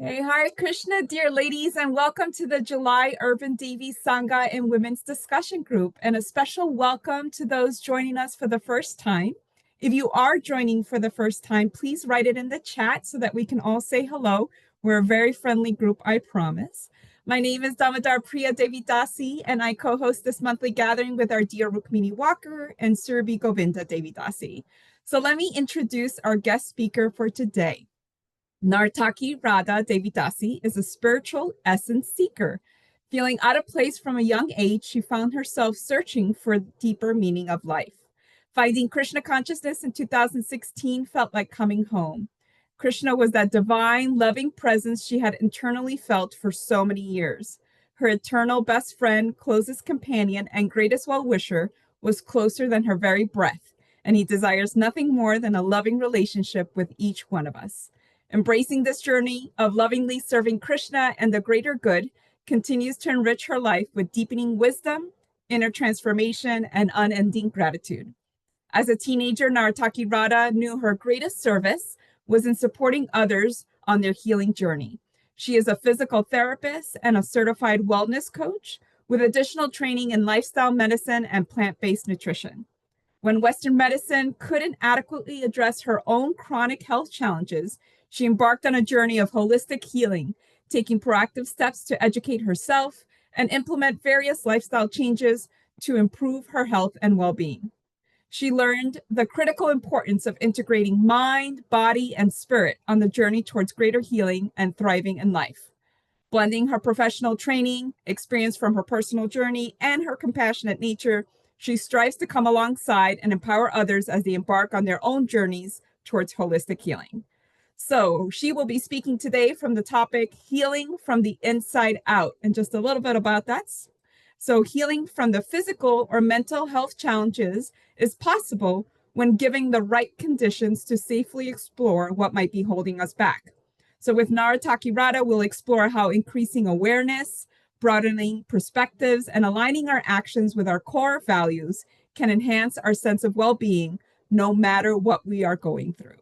Hey, Hare Krishna, dear ladies, and welcome to the July Urban Devi Sangha and Women's Discussion Group, and a special welcome to those joining us for the first time. If you are joining for the first time, please write it in the chat so that we can all say hello. We're a very friendly group, I promise. My name is Damodar Priya Devi Dasi, and I co-host this monthly gathering with our dear Rukmini Walker and Surabhi Govinda Devi Dasi. So let me introduce our guest speaker for today. Nartaki Radha Devidasi is a spiritual essence seeker. Feeling out of place from a young age, she found herself searching for the deeper meaning of life. Finding Krishna consciousness in 2016 felt like coming home. Krishna was that divine, loving presence she had internally felt for so many years. Her eternal best friend, closest companion, and greatest well-wisher was closer than her very breath, and he desires nothing more than a loving relationship with each one of us. Embracing this journey of lovingly serving Krishna and the greater good continues to enrich her life with deepening wisdom, inner transformation, and unending gratitude. As a teenager, Nartaki Radha knew her greatest service was in supporting others on their healing journey. She is a physical therapist and a certified wellness coach with additional training in lifestyle medicine and plant-based nutrition. When Western medicine couldn't adequately address her own chronic health challenges, she embarked on a journey of holistic healing, taking proactive steps to educate herself and implement various lifestyle changes to improve her health and well-being. She learned the critical importance of integrating mind, body, and spirit on the journey towards greater healing and thriving in life. Blending her professional training, experience from her personal journey, and her compassionate nature, she strives to come alongside and empower others as they embark on their own journeys towards holistic healing. So she will be speaking today from the topic healing from the inside out, and just a little bit about that. So healing from the physical or mental health challenges is possible when given the right conditions to safely explore what might be holding us back. So with Nartaki Radha, we'll explore how increasing awareness, broadening perspectives, and aligning our actions with our core values can enhance our sense of well-being no matter what we are going through.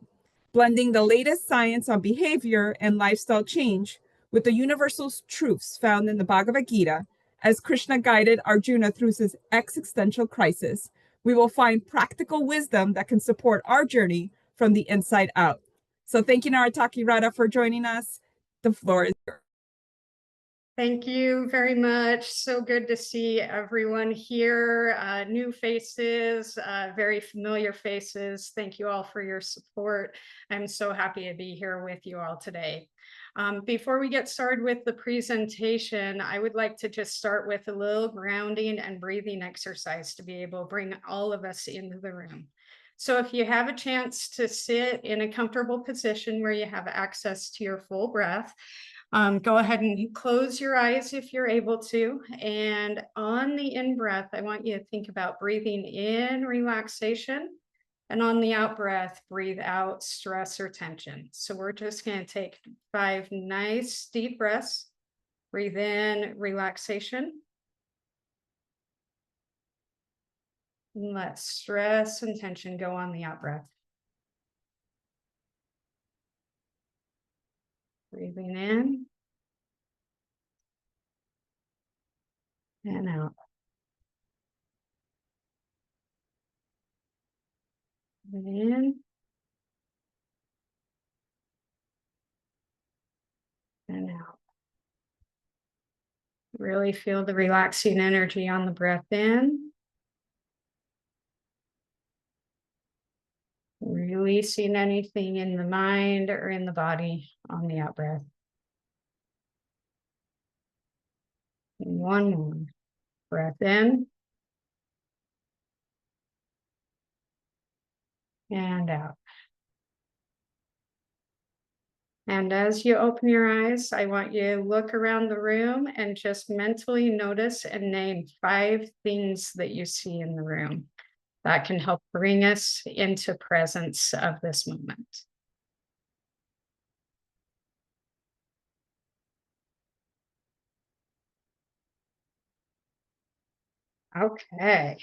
Blending the latest science on behavior and lifestyle change with the universal truths found in the Bhagavad Gita, as Krishna guided Arjuna through his existential crisis, we will find practical wisdom that can support our journey from the inside out. So thank you, Nartaki Radha, for joining us. The floor is yours. Thank you very much. So good to see everyone here. New faces, very familiar faces. Thank you all for your support. I'm so happy to be here with you all today. Before we get started with the presentation, I would like to just start with a little grounding and breathing exercise to be able to bring all of us into the room. So if you have a chance to sit in a comfortable position where you have access to your full breath, go ahead and close your eyes if you're able to. And on the in-breath, I want you to think about breathing in relaxation. And on the out-breath, breathe out stress or tension. So we're just going to take 5 nice deep breaths. Breathe in relaxation. And let stress and tension go on the out-breath. Breathing in and out. In and out. Really feel the relaxing energy on the breath in. Releasing anything in the mind or in the body on the out breath. One more breath in and out. And as you open your eyes, I want you to look around the room and just mentally notice and name 5 things that you see in the room that can help bring us into presence of this moment. Okay.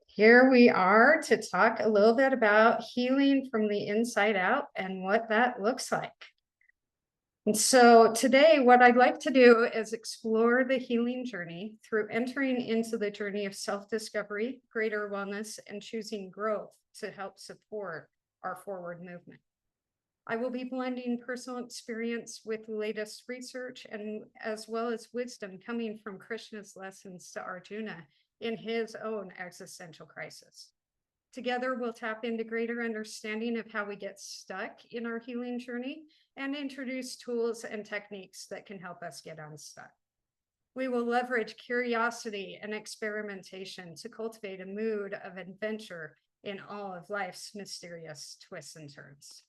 Here we are to talk a little bit about healing from the inside out and what that looks like. And so today, what I'd like to do is explore the healing journey through entering into the journey of self-discovery, greater wellness, and choosing growth to help support our forward movement. I will be blending personal experience with the latest research and as well as wisdom coming from Krishna's lessons to Arjuna in his own existential crisis. Together, we'll tap into greater understanding of how we get stuck in our healing journey and introduce tools and techniques that can help us get unstuck. We will leverage curiosity and experimentation to cultivate a mood of adventure in all of life's mysterious twists and turns.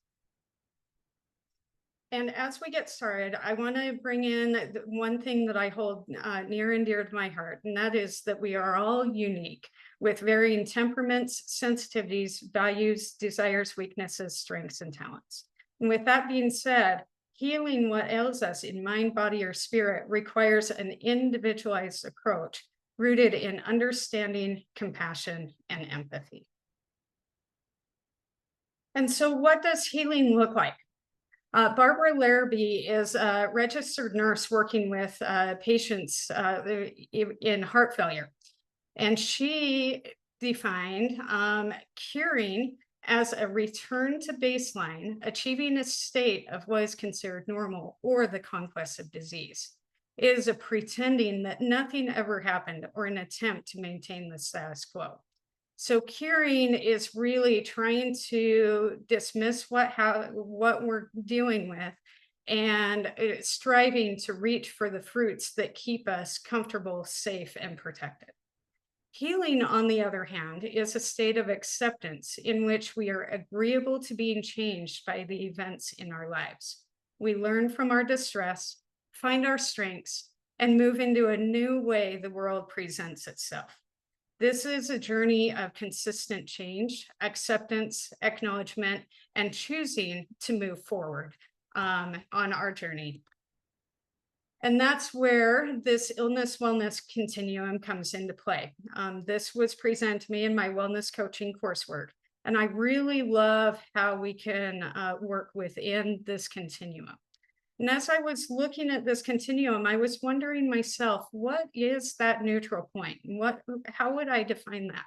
And as we get started, I want to bring in one thing that I hold near and dear to my heart, and that is that we are all unique with varying temperaments, sensitivities, values, desires, weaknesses, strengths, and talents. And with that being said, healing what ails us in mind, body, or spirit requires an individualized approach rooted in understanding, compassion, and empathy. And so what does healing look like? Barbara Larrabee is a registered nurse working with patients in heart failure. And she defined curing as a return to baseline, achieving a state of what is considered normal or the conquest of disease. It is a pretending that nothing ever happened or an attempt to maintain the status quo. So curing is really trying to dismiss what we're dealing with and striving to reach for the fruits that keep us comfortable, safe, and protected. Healing, on the other hand, is a state of acceptance in which we are agreeable to being changed by the events in our lives. We learn from our distress, find our strengths, and move into a new way the world presents itself. This is a journey of consistent change, acceptance, acknowledgement, and choosing to move forward on our journey. And that's where this illness wellness continuum comes into play. This was presented to me in my wellness coaching coursework. And I really love how we can work within this continuum. And as I was looking at this continuum, I was wondering myself, what is that neutral point? How would I define that?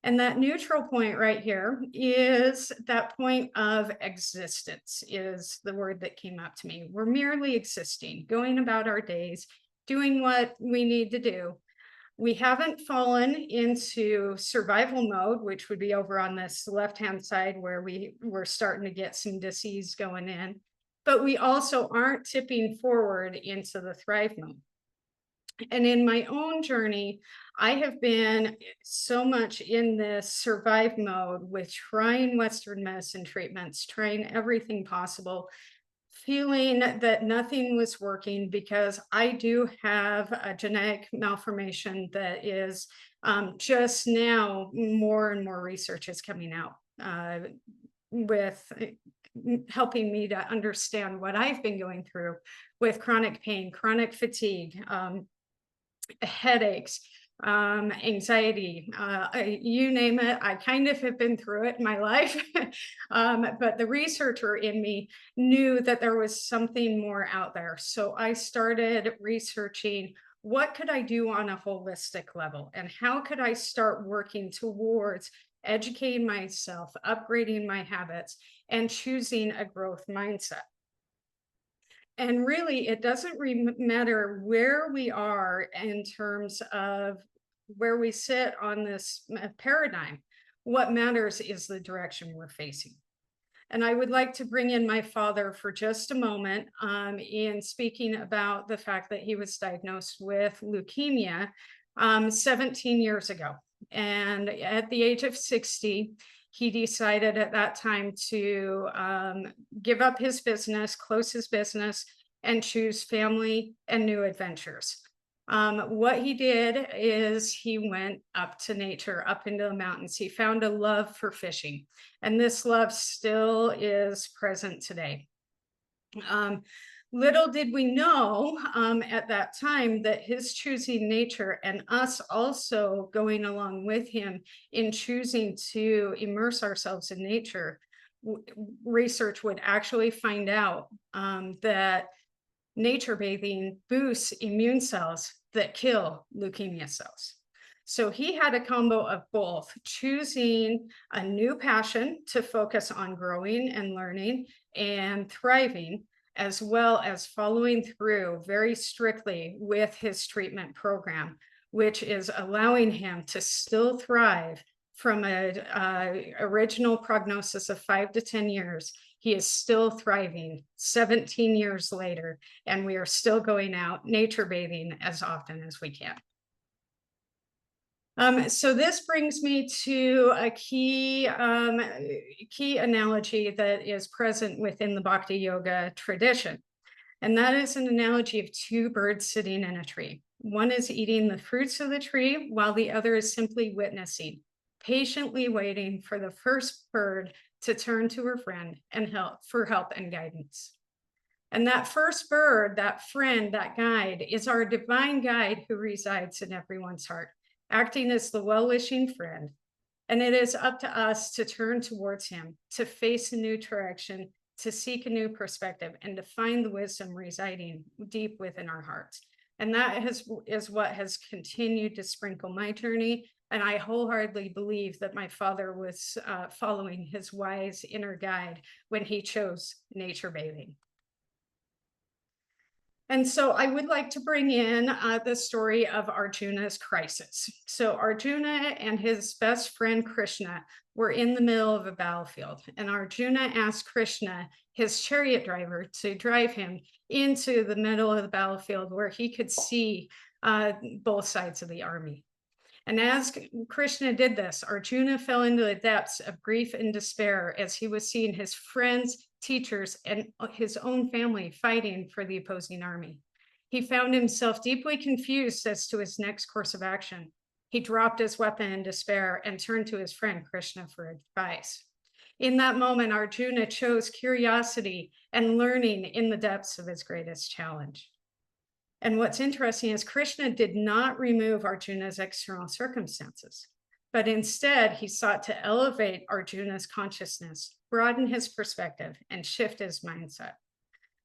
And that neutral point right here is that point of existence, is the word that came up to me. We're merely existing, going about our days, doing what we need to do. We haven't fallen into survival mode, which would be over on this left-hand side where we're starting to get some disease going in. But we also aren't tipping forward into the thrive mode. And in my own journey, I have been so much in this survive mode with trying Western medicine treatments, trying everything possible, feeling that nothing was working because I do have a genetic malformation that is just now more and more research is coming out with helping me to understand what I've been going through with chronic pain, chronic fatigue, headaches, anxiety, you name it. I kind of have been through it in my life. But the researcher in me knew that there was something more out there. So I started researching what could I do on a holistic level and how could I start working towards educating myself, upgrading my habits, and choosing a growth mindset. And really, it doesn't matter where we are in terms of where we sit on this paradigm. What matters is the direction we're facing. And I would like to bring in my father for just a moment in speaking about the fact that he was diagnosed with leukemia 17 years ago. And at the age of 60, he decided at that time to give up his business, close his business, and choose family and new adventures. What he did is he went up to nature, up into the mountains. He found a love for fishing, and this love still is present today. Little did we know at that time that his choosing nature and us also going along with him in choosing to immerse ourselves in nature research would actually find out that nature bathing boosts immune cells that kill leukemia cells. So he had a combo of both, choosing a new passion to focus on growing and learning and thriving, as well as following through very strictly with his treatment program, which is allowing him to still thrive from an original prognosis of 5 to 10 years. He is still thriving 17 years later, and we are still going out nature bathing as often as we can. So this brings me to a key analogy that is present within the Bhakti Yoga tradition. And that is an analogy of two birds sitting in a tree. One is eating the fruits of the tree, while the other is simply witnessing, patiently waiting for the first bird to turn to her friend and for help and guidance. And that first bird, that friend, that guide, is our divine guide who resides in everyone's heart, acting as the well-wishing friend. And it is up to us to turn towards him, to face a new direction, to seek a new perspective, and to find the wisdom residing deep within our hearts. And that is what has continued to sprinkle my journey. And I wholeheartedly believe that my father was following his wise inner guide when he chose nature bathing. And so I would like to bring in the story of Arjuna's crisis. So Arjuna and his best friend Krishna were in the middle of a battlefield, and Arjuna asked Krishna, his chariot driver, to drive him into the middle of the battlefield where he could see both sides of the army. And as Krishna did this, Arjuna fell into the depths of grief and despair as he was seeing his friends, teachers, and his own family fighting for the opposing army. He found himself deeply confused as to his next course of action. He dropped his weapon in despair and turned to his friend Krishna for advice. In that moment, Arjuna chose curiosity and learning in the depths of his greatest challenge. And what's interesting is Krishna did not remove Arjuna's external circumstances, but instead he sought to elevate Arjuna's consciousness, broaden his perspective, and shift his mindset.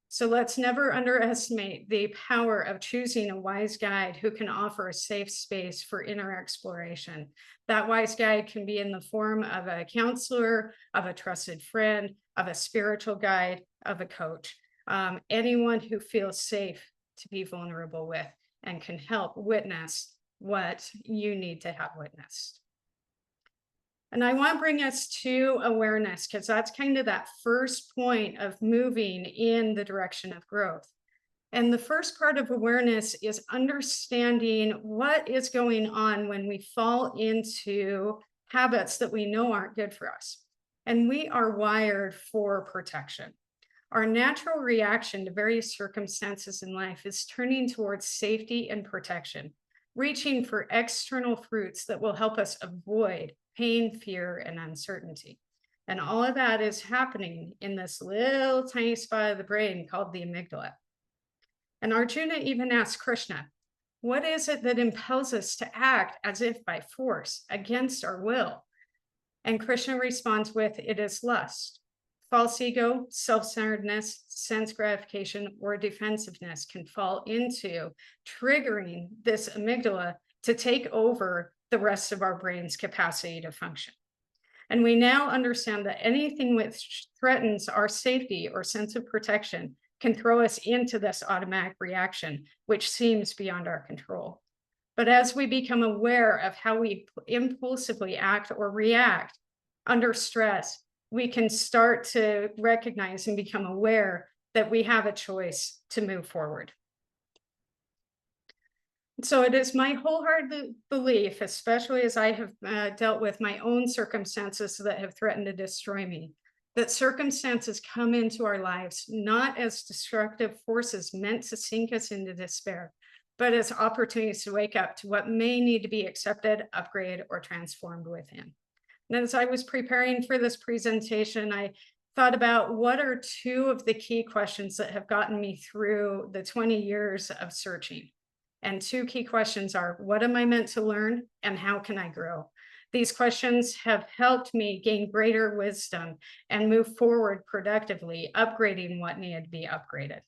So let's never underestimate the power of choosing a wise guide who can offer a safe space for inner exploration. That wise guide can be in the form of a counselor, of a trusted friend, of a spiritual guide, of a coach, anyone who feels safe to be vulnerable with and can help witness what you need to have witnessed. And I want to bring us to awareness, because that's kind of that first point of moving in the direction of growth. And the first part of awareness is understanding what is going on when we fall into habits that we know aren't good for us. And we are wired for protection. Our natural reaction to various circumstances in life is turning towards safety and protection, reaching for external fruits that will help us avoid pain, fear, and uncertainty. And all of that is happening in this little tiny spot of the brain called the amygdala. And Arjuna even asked Krishna, what is it that impels us to act as if by force against our will? And Krishna responds with, it is lust. False ego, self-centeredness, sense gratification, or defensiveness can fall into triggering this amygdala to take over the rest of our brain's capacity to function. And we now understand that anything which threatens our safety or sense of protection can throw us into this automatic reaction, which seems beyond our control. But as we become aware of how we impulsively act or react under stress, we can start to recognize and become aware that we have a choice to move forward. So it is my wholehearted belief, especially as I have dealt with my own circumstances that have threatened to destroy me, that circumstances come into our lives not as destructive forces meant to sink us into despair, but as opportunities to wake up to what may need to be accepted, upgraded, or transformed within. And as I was preparing for this presentation, I thought about what are two of the key questions that have gotten me through the 20 years of searching. And two key questions are, what am I meant to learn and how can I grow? These questions have helped me gain greater wisdom and move forward productively, upgrading what needed to be upgraded.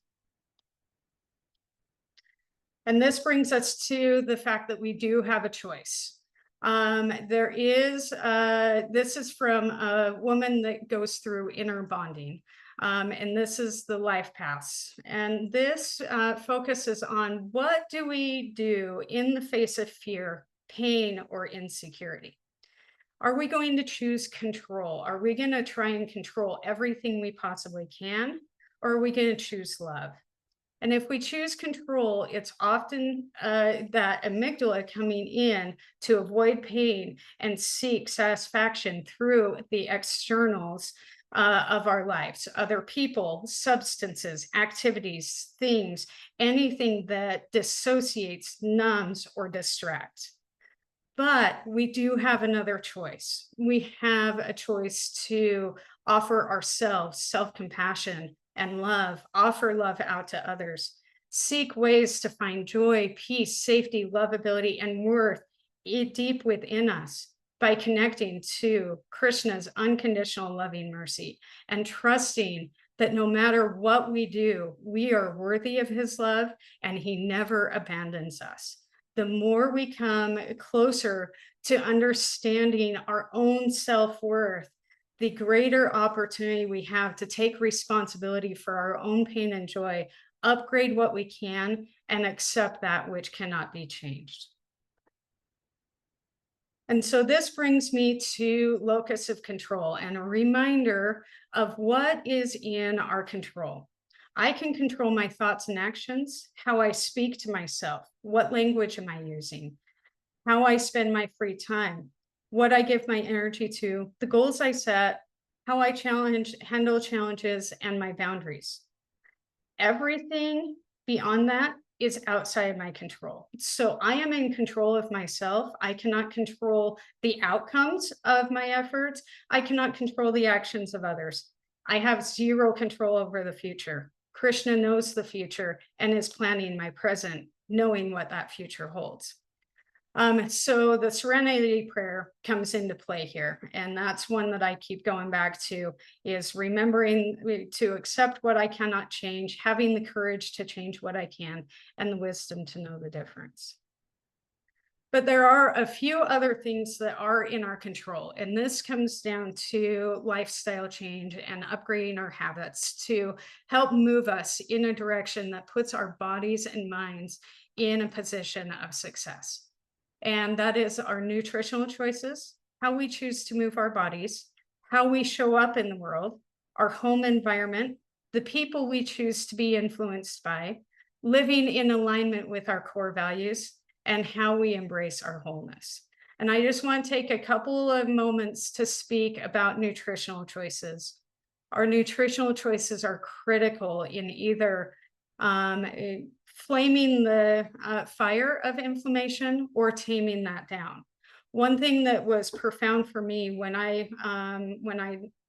And this brings us to the fact that we do have a choice. This is from a woman that goes through inner bonding. And this is the life paths. And this focuses on what do we do in the face of fear, pain, or insecurity? Are we going to choose control? Are we going to try and control everything we possibly can? Or are we going to choose love? And if we choose control, it's often that amygdala coming in to avoid pain and seek satisfaction through the externals of our lives, other people, substances, activities, things, anything that dissociates, numbs, or distracts. But we do have another choice. We have a choice to offer ourselves self-compassion and love, offer love out to others, seek ways to find joy, peace, safety, lovability, and worth deep within us by connecting to Krishna's unconditional loving mercy and trusting that no matter what we do, we are worthy of his love and he never abandons us. The more we come closer to understanding our own self-worth, the greater opportunity we have to take responsibility for our own pain and joy, upgrade what we can, and accept that which cannot be changed. And so this brings me to locus of control and a reminder of what is in our control. I can control my thoughts and actions, how I speak to myself, what language am I using, how I spend my free time, what I give my energy to, the goals I set, how I handle challenges, and my boundaries. Everything beyond that is outside of my control. So I am in control of myself. I cannot control the outcomes of my efforts. I cannot control the actions of others. I have zero control over the future. Krishna knows the future and is planning my present, knowing what that future holds. So the serenity prayer comes into play here. And that's one that I keep going back to, is remembering to accept what I cannot change, having the courage to change what I can, and the wisdom to know the difference. But there are a few other things that are in our control. And this comes down to lifestyle change and upgrading our habits to help move us in a direction that puts our bodies and minds in a position of success. And that is our nutritional choices, how we choose to move our bodies, how we show up in the world, our home environment, the people we choose to be influenced by, living in alignment with our core values, and how we embrace our wholeness. And I just want to take a couple of moments to speak about nutritional choices. Our nutritional choices are critical in either flaming the fire of inflammation or taming that down. One thing that was profound for me when I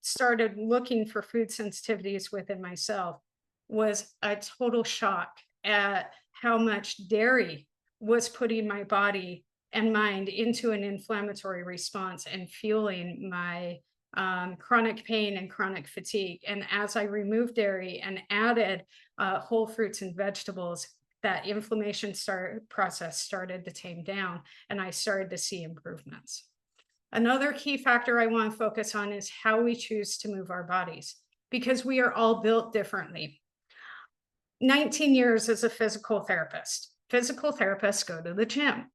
started looking for food sensitivities within myself was a total shock at how much dairy was putting my body and mind into an inflammatory response and fueling my chronic pain and chronic fatigue. And as I removed dairy and added whole fruits and vegetables, that inflammation process started to tame down, and I started to see improvements. Another key factor I want to focus on is how we choose to move our bodies, because we are all built differently. 19 years as a physical therapist. Physical therapists go to the gym.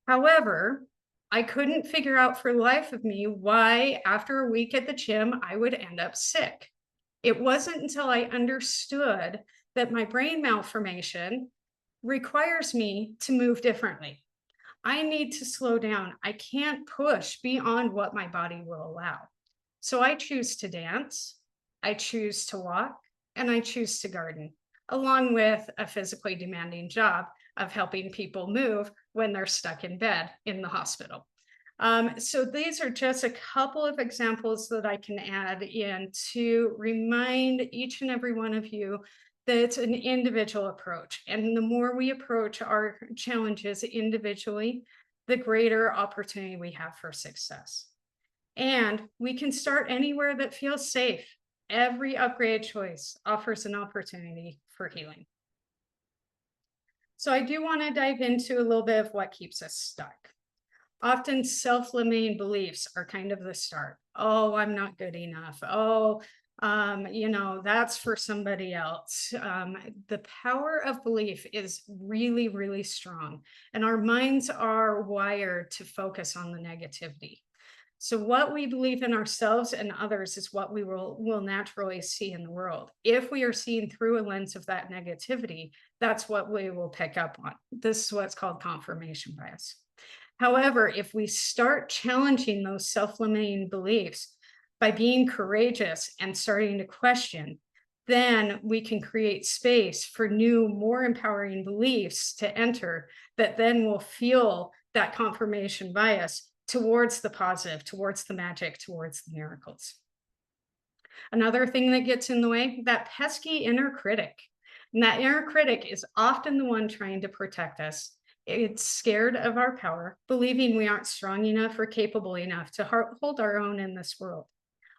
However, I couldn't figure out for the life of me why after a week at the gym, I would end up sick. It wasn't until I understood that my brain malformation requires me to move differently. I need to slow down. I can't push beyond what my body will allow. So I choose to dance, I choose to walk, and I choose to garden, along with a physically demanding job of helping people move when they're stuck in bed in the hospital. So these are just a couple of examples that I can add in to remind each and every one of you that it's an individual approach. And the more we approach our challenges individually, the greater opportunity we have for success. And we can start anywhere that feels safe. Every upgrade choice offers an opportunity for healing. So I do want to dive into a little bit of what keeps us stuck. Often self-limiting beliefs are kind of the start. Oh, I'm not good enough. Oh, that's for somebody else. The power of belief is really, really strong, and our minds are wired to focus on the negativity. So what we believe in ourselves and others is what we will naturally see in the world. If we are seeing through a lens of that negativity, that's what we will pick up on. This is what's called confirmation bias. However, if we start challenging those self-limiting beliefs by being courageous and starting to question, then we can create space for new, more empowering beliefs to enter that then will fuel that confirmation bias towards the positive, towards the magic, towards the miracles. Another thing that gets in the way, that pesky inner critic. And that inner critic is often the one trying to protect us. It's scared of our power, believing we aren't strong enough or capable enough to hold our own in this world.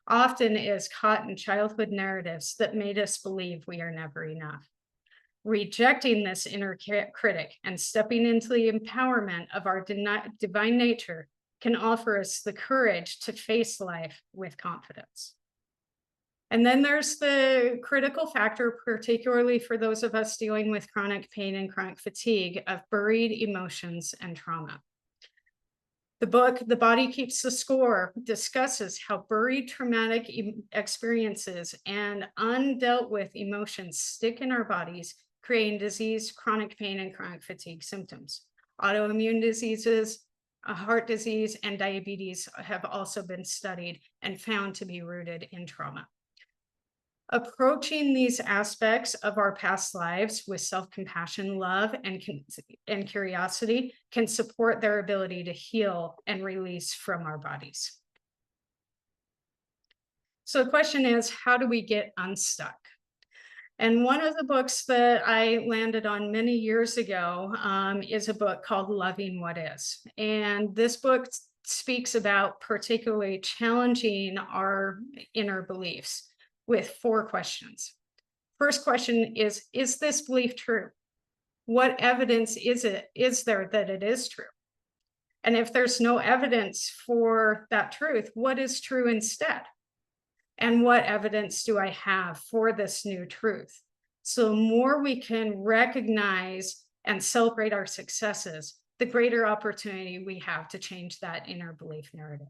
Often is caught in childhood narratives that made us believe we are never enough. Rejecting this inner critic and stepping into the empowerment of our divine nature can offer us the courage to face life with confidence. And then there's the critical factor, particularly for those of us dealing with chronic pain and chronic fatigue, of buried emotions and trauma. The book, The Body Keeps the Score, discusses how buried traumatic experiences and undealt with emotions stick in our bodies, creating disease, chronic pain, and chronic fatigue symptoms. Autoimmune diseases, heart disease, and diabetes have also been studied and found to be rooted in trauma. Approaching these aspects of our past lives with self-compassion, love, and curiosity can support their ability to heal and release from our bodies. So the question is, how do we get unstuck? And one of the books that I landed on many years ago is a book called Loving What Is. And this book speaks about particularly challenging our inner beliefs with 4 questions. First question is this belief true? What evidence is there that it is true? And if there's no evidence for that truth, what is true instead? And what evidence do I have for this new truth? So the more we can recognize and celebrate our successes, the greater opportunity we have to change that inner belief narrative.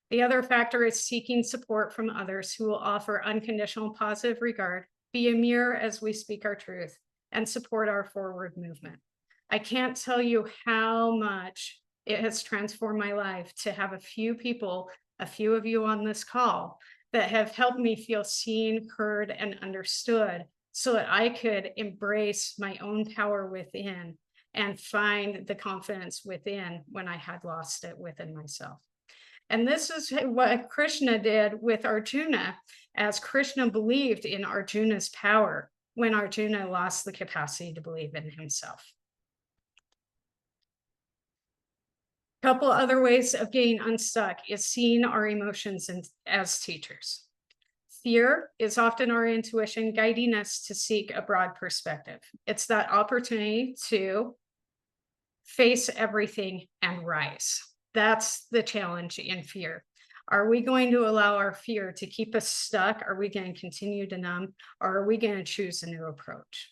The other factor is seeking support from others who will offer unconditional positive regard, be a mirror as we speak our truth, and support our forward movement. I can't tell you how much it has transformed my life to have a few people, a few of you on this call, that have helped me feel seen, heard, and understood so that I could embrace my own power within and find the confidence within when I had lost it within myself. And this is what Krishna did with Arjuna, as Krishna believed in Arjuna's power when Arjuna lost the capacity to believe in himself. A couple other ways of getting unstuck is seeing our emotions as teachers. Fear is often our intuition guiding us to seek a broad perspective. It's that opportunity to face everything and rise. That's the challenge in fear. Are we going to allow our fear to keep us stuck? Are we going to continue to numb? Or are we going to choose a new approach?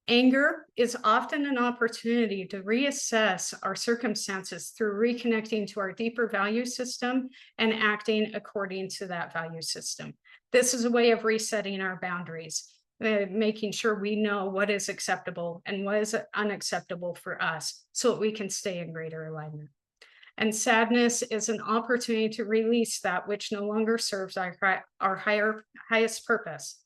Anger is often an opportunity to reassess our circumstances through reconnecting to our deeper value system and acting according to that value system. This is a way of resetting our boundaries, making sure we know what is acceptable and what is unacceptable for us so that we can stay in greater alignment. And sadness is an opportunity to release that which no longer serves our highest purpose,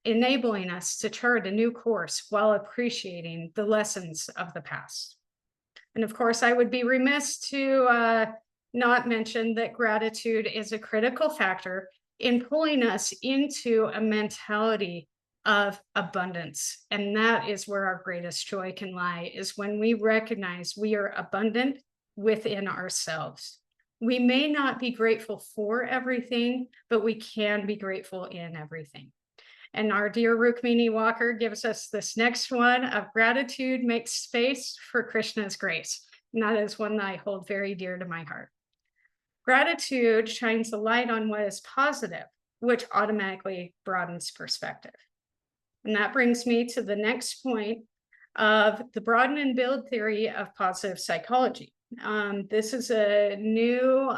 enabling us to chart a new course while appreciating the lessons of the past. And of course, I would be remiss to not mention that gratitude is a critical factor in pulling us into a mentality of abundance. And that is where our greatest joy can lie, is when we recognize we are abundant within ourselves. We may not be grateful for everything, but we can be grateful in everything. And our dear Rukmini Walker gives us this next one of gratitude makes space for Krishna's grace. And that is one that I hold very dear to my heart. Gratitude shines a light on what is positive, which automatically broadens perspective. And that brings me to the next point of the broaden and build theory of positive psychology. This is a new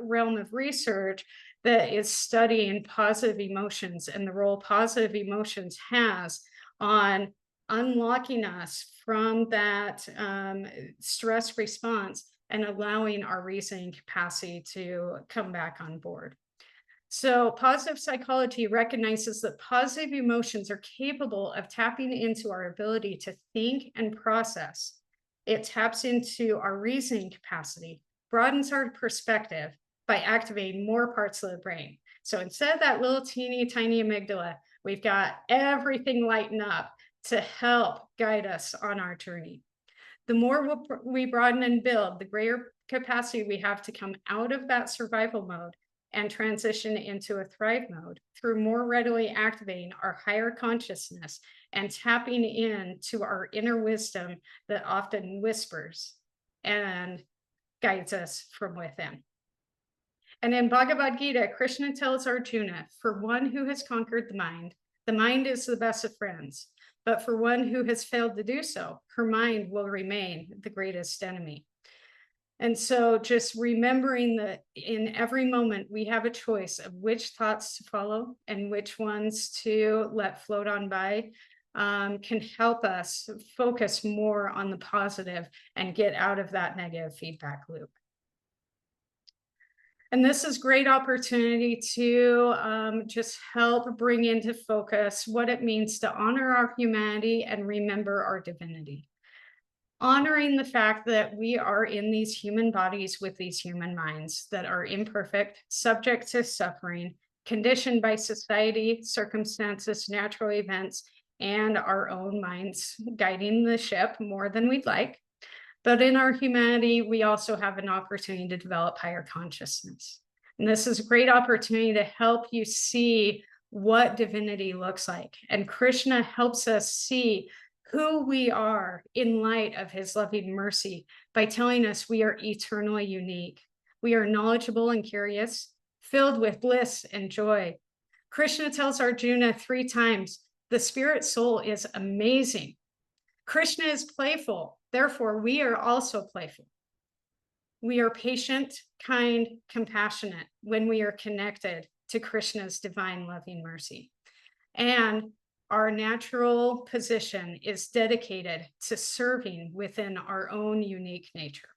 realm of research that is studying positive emotions and the role positive emotions has on unlocking us from that stress response and allowing our reasoning capacity to come back on board. So positive psychology recognizes that positive emotions are capable of tapping into our ability to think and process. It taps into our reasoning capacity, broadens our perspective by activating more parts of the brain. So instead of that little teeny tiny amygdala, we've got everything lighten up to help guide us on our journey. The more we broaden and build, the greater capacity we have to come out of that survival mode and transition into a thrive mode through more readily activating our higher consciousness and tapping into our inner wisdom that often whispers and guides us from within. And in Bhagavad Gita, Krishna tells Arjuna, for one who has conquered the mind is the best of friends. But for one who has failed to do so, her mind will remain the greatest enemy. And so just remembering that in every moment, we have a choice of which thoughts to follow and which ones to let float on by can help us focus more on the positive and get out of that negative feedback loop. And this is great opportunity to just help bring into focus what it means to honor our humanity and remember our divinity. Honoring the fact that we are in these human bodies with these human minds that are imperfect, subject to suffering, conditioned by society, circumstances, natural events, and our own minds guiding the ship more than we'd like. But in our humanity, we also have an opportunity to develop higher consciousness. And this is a great opportunity to help you see what divinity looks like. And Krishna helps us see who we are in light of his loving mercy by telling us we are eternally unique. We are knowledgeable and curious, filled with bliss and joy. Krishna tells Arjuna 3 times, the spirit soul is amazing. Krishna is playful, therefore we are also playful. We are patient, kind, compassionate when we are connected to Krishna's divine loving mercy. And our natural position is dedicated to serving within our own unique nature.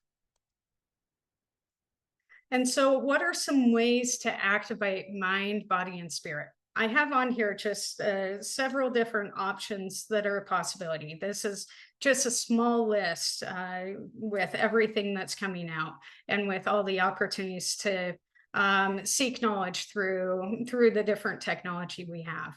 And so what are some ways to activate mind, body, and spirit? I have on here just several different options that are a possibility. This is just a small list with everything that's coming out and with all the opportunities to seek knowledge through the different technology we have.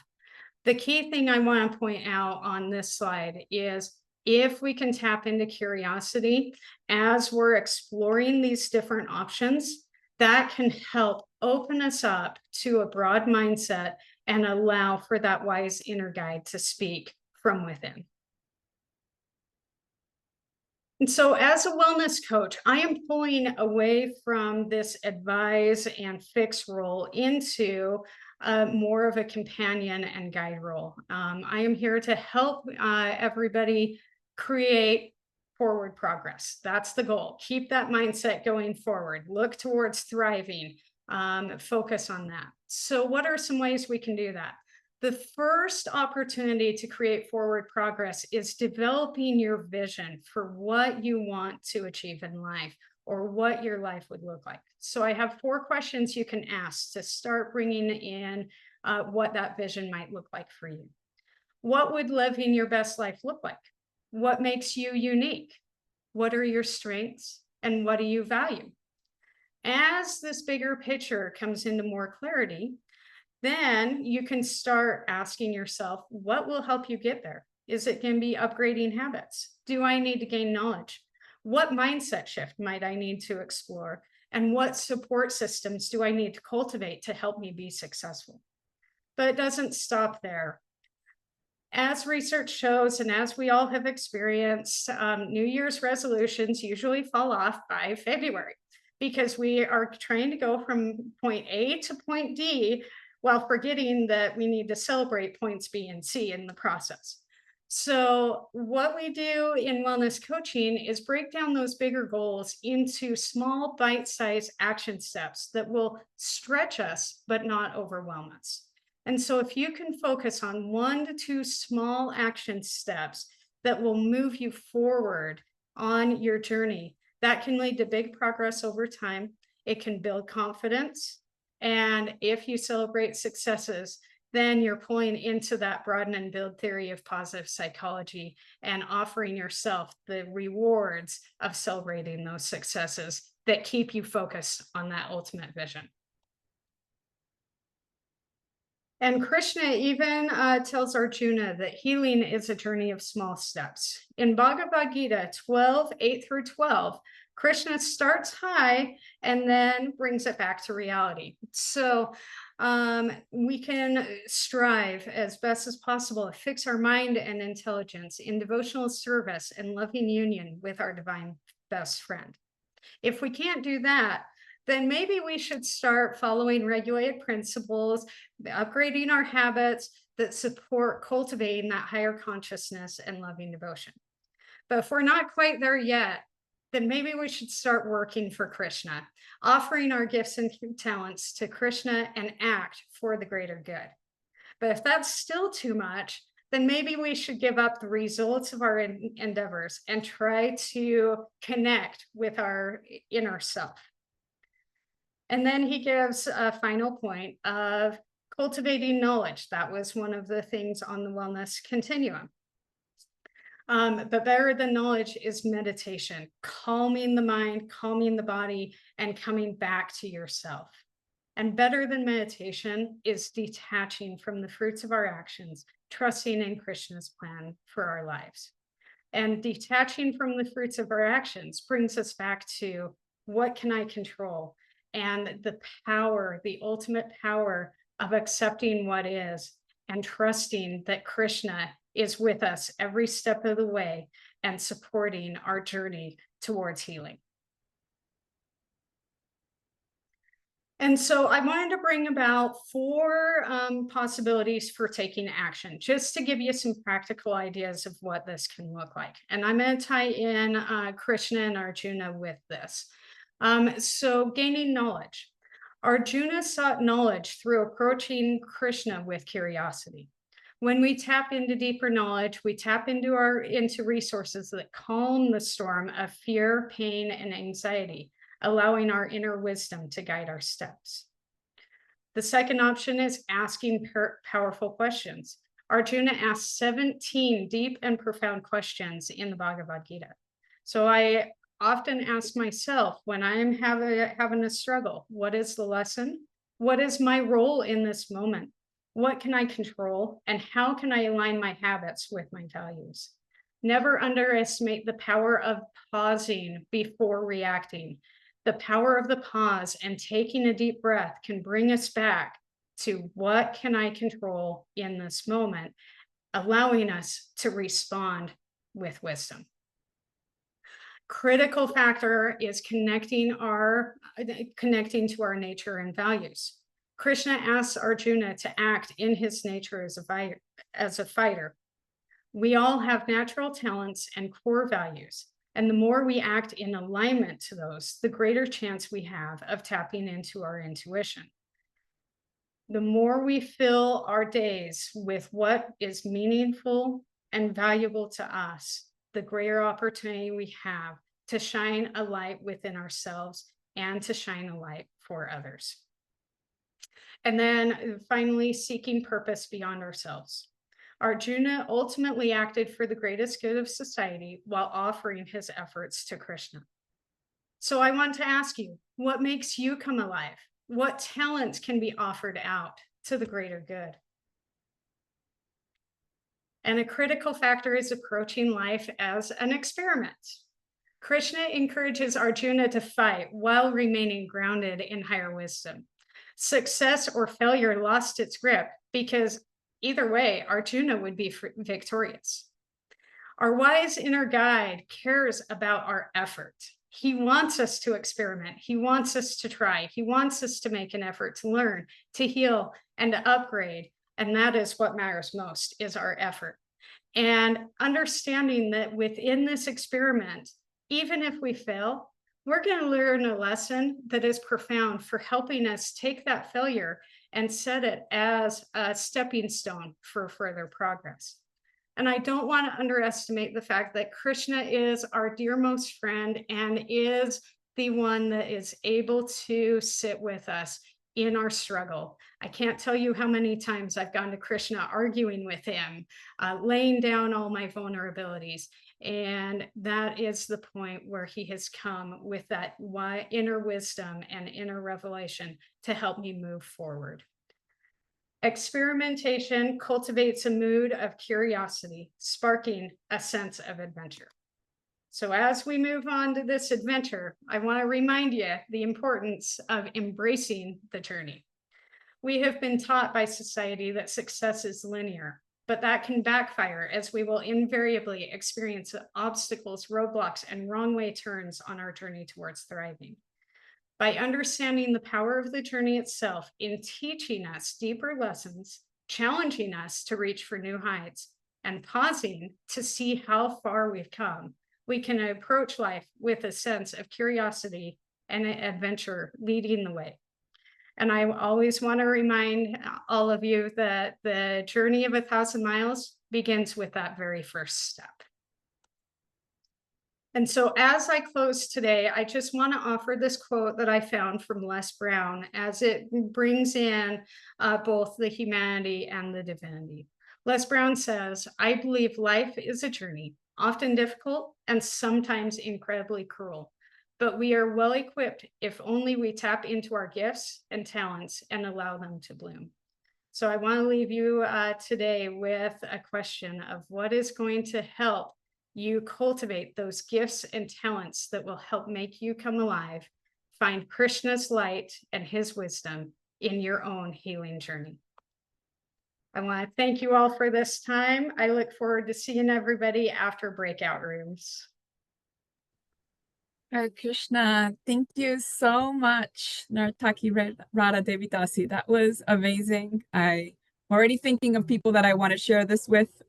The key thing I want to point out on this slide is if we can tap into curiosity as we're exploring these different options, that can help open us up to a broad mindset and allow for that wise inner guide to speak from within. And so as a wellness coach, I am pulling away from this advise and fix role into more of a companion and guide role. I am here to help everybody create forward progress. That's the goal. Keep that mindset going forward. Look towards thriving. Focus on that. So what are some ways we can do that? The first opportunity to create forward progress is developing your vision for what you want to achieve in life or what your life would look like. So I have 4 questions you can ask to start bringing in what that vision might look like for you. What would living your best life look like? What makes you unique? What are your strengths and what do you value? As this bigger picture comes into more clarity, Then you can start asking yourself, what will help you get there? Is it going to be upgrading habits? Do I need to gain knowledge? What mindset shift might I need to explore? And what support systems do I need to cultivate to help me be successful? But it doesn't stop there. As research shows, and as we all have experienced, New Year's resolutions usually fall off by February because we are trying to go from point A to point D while forgetting that we need to celebrate points B and C in the process. So, what we do in wellness coaching is break down those bigger goals into small, bite sized action steps that will stretch us but not overwhelm us. And so, if you can focus on 1 to 2 small action steps that will move you forward on your journey, that can lead to big progress over time. It can build confidence. And if you celebrate successes, then you're pulling into that broaden and build theory of positive psychology and offering yourself the rewards of celebrating those successes that keep you focused on that ultimate vision. And Krishna even tells Arjuna that healing is a journey of small steps. In Bhagavad Gita 12, 8 through 12, Krishna starts high and then brings it back to reality. So we can strive as best as possible to fix our mind and intelligence in devotional service and loving union with our divine best friend. If we can't do that, then maybe we should start following regulated principles, upgrading our habits that support cultivating that higher consciousness and loving devotion. But if we're not quite there yet, then maybe we should start working for Krishna, offering our gifts and talents to Krishna and act for the greater good. But if that's still too much, then maybe we should give up the results of our endeavors and try to connect with our inner self. And then he gives a final point of cultivating knowledge. That was one of the things on the wellness continuum. But better than knowledge is meditation, calming the mind, calming the body, and coming back to yourself. And better than meditation is detaching from the fruits of our actions, trusting in Krishna's plan for our lives. And detaching from the fruits of our actions brings us back to what can I control? And the power, the ultimate power of accepting what is and trusting that Krishna is with us every step of the way and supporting our journey towards healing. And so I wanted to bring about 4 possibilities for taking action, just to give you some practical ideas of what this can look like. And I'm going to tie in Krishna and Arjuna with this. So gaining knowledge. Arjuna sought knowledge through approaching Krishna with curiosity. When we tap into deeper knowledge, we tap into resources that calm the storm of fear, pain, and anxiety, allowing our inner wisdom to guide our steps. The second option is asking powerful questions. Arjuna asked 17 deep and profound questions in the Bhagavad Gita. So I often ask myself when I'm having a struggle, what is the lesson? What is my role in this moment? What can I control? And how can I align my habits with my values? Never underestimate the power of pausing before reacting. The power of the pause and taking a deep breath can bring us back to what can I control in this moment, allowing us to respond with wisdom. Critical factor is connecting to our nature and values. Krishna asks Arjuna to act in his nature as a fighter. We all have natural talents and core values, and the more we act in alignment to those, the greater chance we have of tapping into our intuition. The more we fill our days with what is meaningful and valuable to us, the greater opportunity we have to shine a light within ourselves and to shine a light for others. And then finally, seeking purpose beyond ourselves. Arjuna ultimately acted for the greatest good of society while offering his efforts to Krishna. So I want to ask you, what makes you come alive? What talents can be offered out to the greater good. And a critical factor is approaching life as an experiment. Krishna encourages Arjuna to fight while remaining grounded in higher wisdom. Success or failure lost its grip because either way, Arjuna would be victorious. Our wise inner guide cares about our effort. He wants us to experiment. He wants us to try. He wants us to make an effort to learn, to heal, and to upgrade. And that is what matters most, is our effort. And understanding that within this experiment, even if we fail, we're going to learn a lesson that is profound for helping us take that failure and set it as a stepping stone for further progress. And I don't want to underestimate the fact that Krishna is our dearmost friend and is the one that is able to sit with us in our struggle. I can't tell you how many times I've gone to Krishna arguing with him, laying down all my vulnerabilities. And that is the point where he has come with that inner wisdom and inner revelation to help me move forward. Experimentation cultivates a mood of curiosity, sparking a sense of adventure. So as we move on to this adventure, I want to remind you the importance of embracing the journey. We have been taught by society that success is linear, but that can backfire as we will invariably experience obstacles, roadblocks, and wrong way turns on our journey towards thriving. By understanding the power of the journey itself in teaching us deeper lessons, challenging us to reach for new heights, and pausing to see how far we've come, we can approach life with a sense of curiosity and adventure leading the way. And I always want to remind all of you that the journey of 1,000 miles begins with that very first step. And so as I close today, I just want to offer this quote that I found from Les Brown as it brings in both the humanity and the divinity. Les Brown says, "I believe life is a journey, often difficult and sometimes incredibly cruel, but we are well equipped if only we tap into our gifts and talents and allow them to bloom." So I want to leave you today with a question of what is going to help you cultivate those gifts and talents that will help make you come alive, find Krishna's light and his wisdom in your own healing journey. I want to thank you all for this time. I look forward to seeing everybody after breakout rooms. Hare Krishna, thank you so much, Nartaki Radha Devi Dasi. That was amazing. I'm already thinking of people that I want to share this with.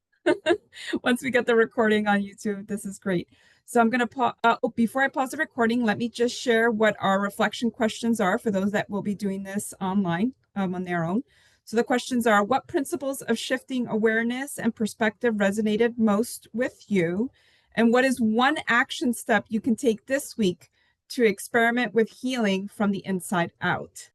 Once we get the recording on YouTube, this is great. So I'm going to before I pause the recording, let me just share what our reflection questions are for those that will be doing this online on their own. So the questions are, what principles of shifting awareness and perspective resonated most with you? And what is one action step you can take this week to experiment with healing from the inside out?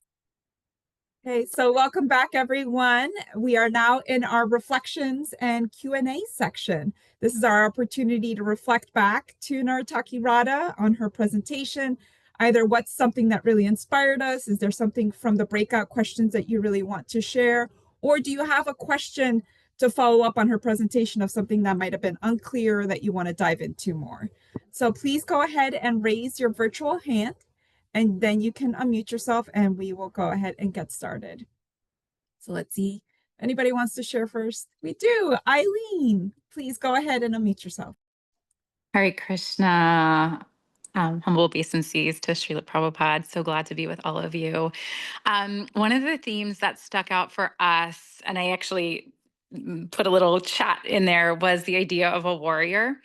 Okay, so welcome back, everyone. We are now in our reflections and Q&A section. This is our opportunity to reflect back to Nartaki Radha on her presentation. Either what's something that really inspired us? Is there something from the breakout questions that you really want to share? Or do you have a question to follow up on her presentation of something that might have been unclear that you want to dive into more? So please go ahead and raise your virtual hand, and then you can unmute yourself and we will go ahead and get started. So let's see. Anybody wants to share first? We do. Eileen, please go ahead and unmute yourself. Hare Krishna. Humble obeisances to Srila Prabhupada. So glad to be with all of you. One of the themes that stuck out for us, and I actually put a little chat in there, was the idea of a warrior,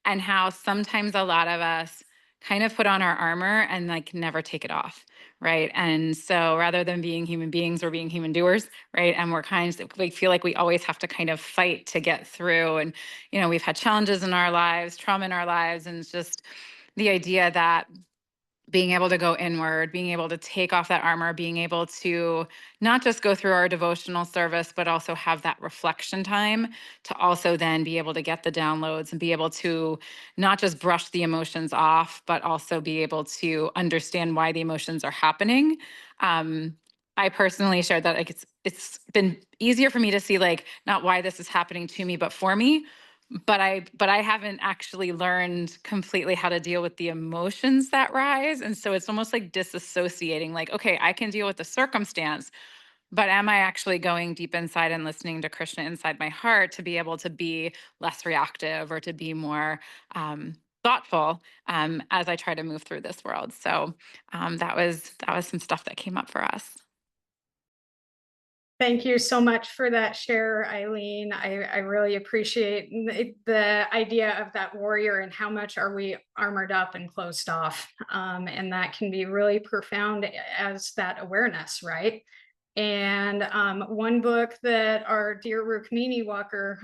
and how sometimes a lot of us kind of put on our armor and like never take it off, right? And so rather than being human beings, we're being human doers, right? And we feel like we always have to kind of fight to get through. And, you know, we've had challenges in our lives, trauma in our lives, and it's just the idea that being able to go inward, being able to take off that armor, being able to not just go through our devotional service, but also have that reflection time to also then be able to get the downloads and be able to not just brush the emotions off, but also be able to understand why the emotions are happening. I personally shared that like it's been easier for me to see like not why this is happening to me, but for me. But I haven't actually learned completely how to deal with the emotions that rise. And so it's almost like disassociating, like, okay, I can deal with the circumstance, but am I actually going deep inside and listening to Krishna inside my heart to be able to be less reactive or to be more thoughtful as I try to move through this world? So that was some stuff that came up for us. Thank you so much for that share, Eileen. I really appreciate the idea of that warrior and how much are we armored up and closed off. And that can be really profound as that awareness, right? And one book that our dear Rukmini Walker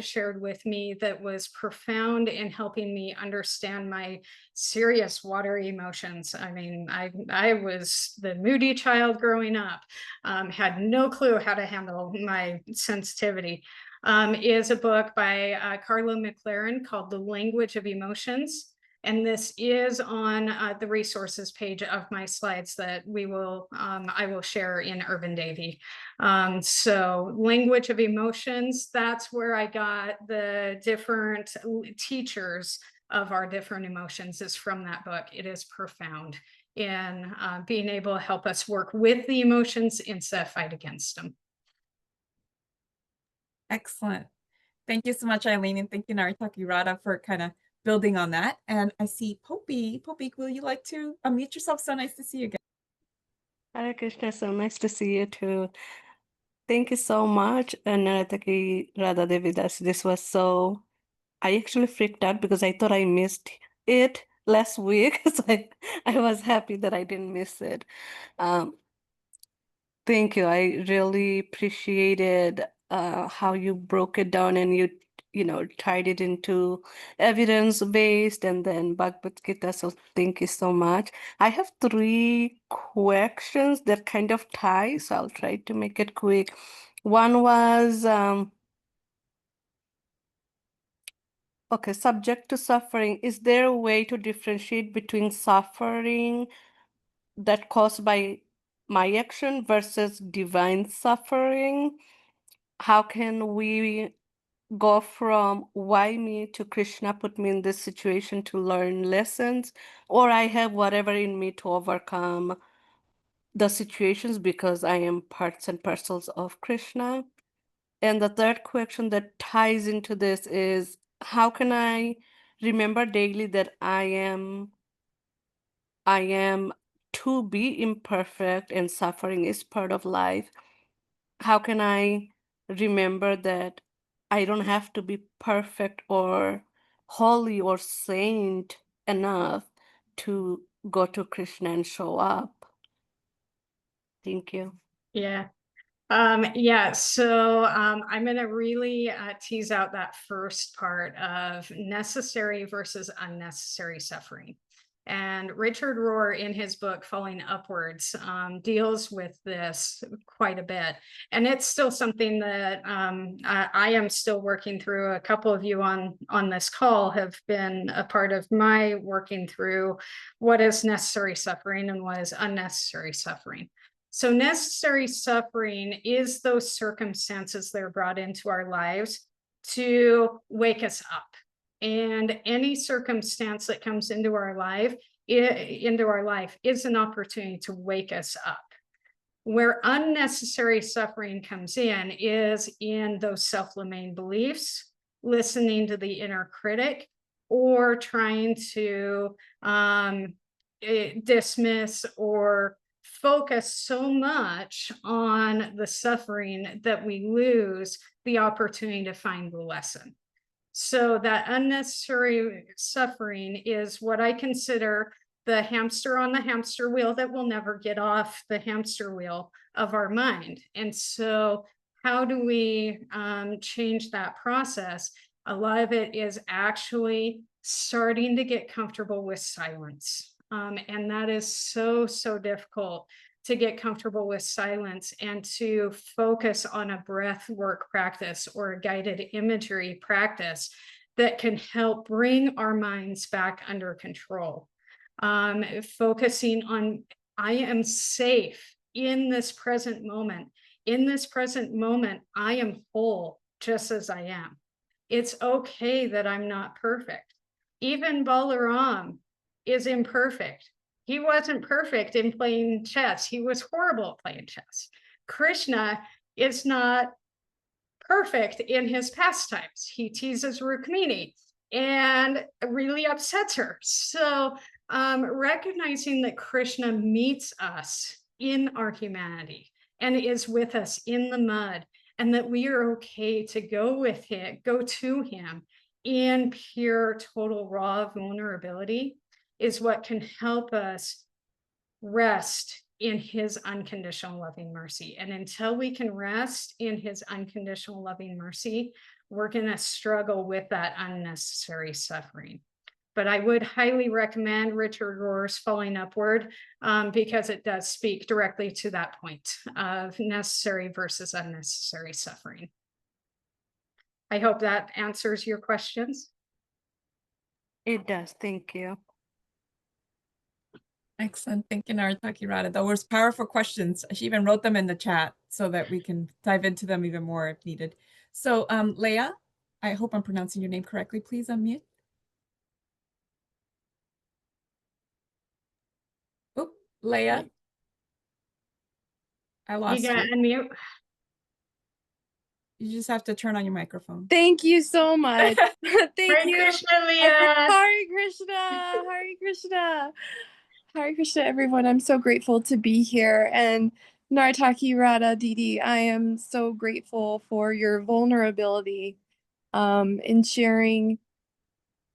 shared with me that was profound in helping me understand my serious water emotions. I mean, I was the moody child growing up, had no clue how to handle my sensitivity. Is a book by Carla McLaren called The Language of Emotions. And this is on the resources page of my slides that I will share in Urban Devi. So language of emotions, that's where I got the different teachers of our different emotions is from that book. It is profound in being able to help us work with the emotions instead of fight against them. Excellent. Thank you so much, Eileen, and thank you, Naritaki Radha, for kind of building on that. And I see Poppy. Poppy, will you like to unmute yourself? So nice to see you again. Hare Krishna, so nice to see you too. Thank you so much, Narataki Radha Devi. This was so. I actually freaked out because I thought I missed it last week. So I was happy that I didn't miss it. Thank you. I really appreciated how you broke it down and you know, tied it into evidence-based and then Bhagavad Gita. So thank you so much. I have 3 questions that kind of tie, so I'll try to make it quick. One was, okay, subject to suffering. Is there a way to differentiate between suffering that caused by my action versus divine suffering? How can we go from why me to Krishna put me in this situation to learn lessons, or I have whatever in me to overcome the situations because I am parts and parcels of Krishna? And the third question that ties into this is how can I remember daily that I am to be imperfect and suffering is part of life? How can I remember that I don't have to be perfect or holy or saint enough to go to Krishna and show up? Thank you. Yeah. So I'm going to really tease out that first part of necessary versus unnecessary suffering. And Richard Rohr, in his book Falling Upwards, deals with this quite a bit. And it's still something that I am still working through. A couple of you on this call have been a part of my working through what is necessary suffering and what is unnecessary suffering. So necessary suffering is those circumstances that are brought into our lives to wake us up. And any circumstance that comes into our life is an opportunity to wake us up. Where unnecessary suffering comes in is in those self-limiting beliefs, listening to the inner critic, or trying to dismiss or focus so much on the suffering that we lose the opportunity to find the lesson. So that unnecessary suffering is what I consider the hamster on the hamster wheel that will never get off the hamster wheel of our mind. And so how do we change that process? A lot of it is actually starting to get comfortable with silence. And that is so difficult, to get comfortable with silence and to focus on a breath work practice or a guided imagery practice that can help bring our minds back under control. Focusing on, I am safe in this present moment. In this present moment, I am whole just as I am. It's okay that I'm not perfect. Even Balaram is imperfect. He wasn't perfect in playing chess. He was horrible at playing chess. Krishna is not perfect in his pastimes. He teases Rukmini and really upsets her. So recognizing that Krishna meets us in our humanity and is with us in the mud, and that we are okay to go with him, go to him in pure, total, raw vulnerability, is what can help us rest in his unconditional loving mercy. And until we can rest in his unconditional loving mercy, we're going to struggle with that unnecessary suffering. But I would highly recommend Richard Rohr's Falling Upward, because it does speak directly to that point of necessary versus unnecessary suffering. I hope that answers your questions. It does. Thank you. Excellent. Thank you, Narataki Radha. Those were powerful questions. She even wrote them in the chat so that we can dive into them even more if needed. So Leah, I hope I'm pronouncing your name correctly. Please unmute. Oh, Leah. I lost you. You got to unmute. You just have to turn on your microphone. Thank you so much. Thank Hare you. Krishna, Leah. Hare Krishna. Hare Krishna. Hare Krishna, everyone. I'm so grateful to be here. And Narataki Radha Didi, I am so grateful for your vulnerability in sharing,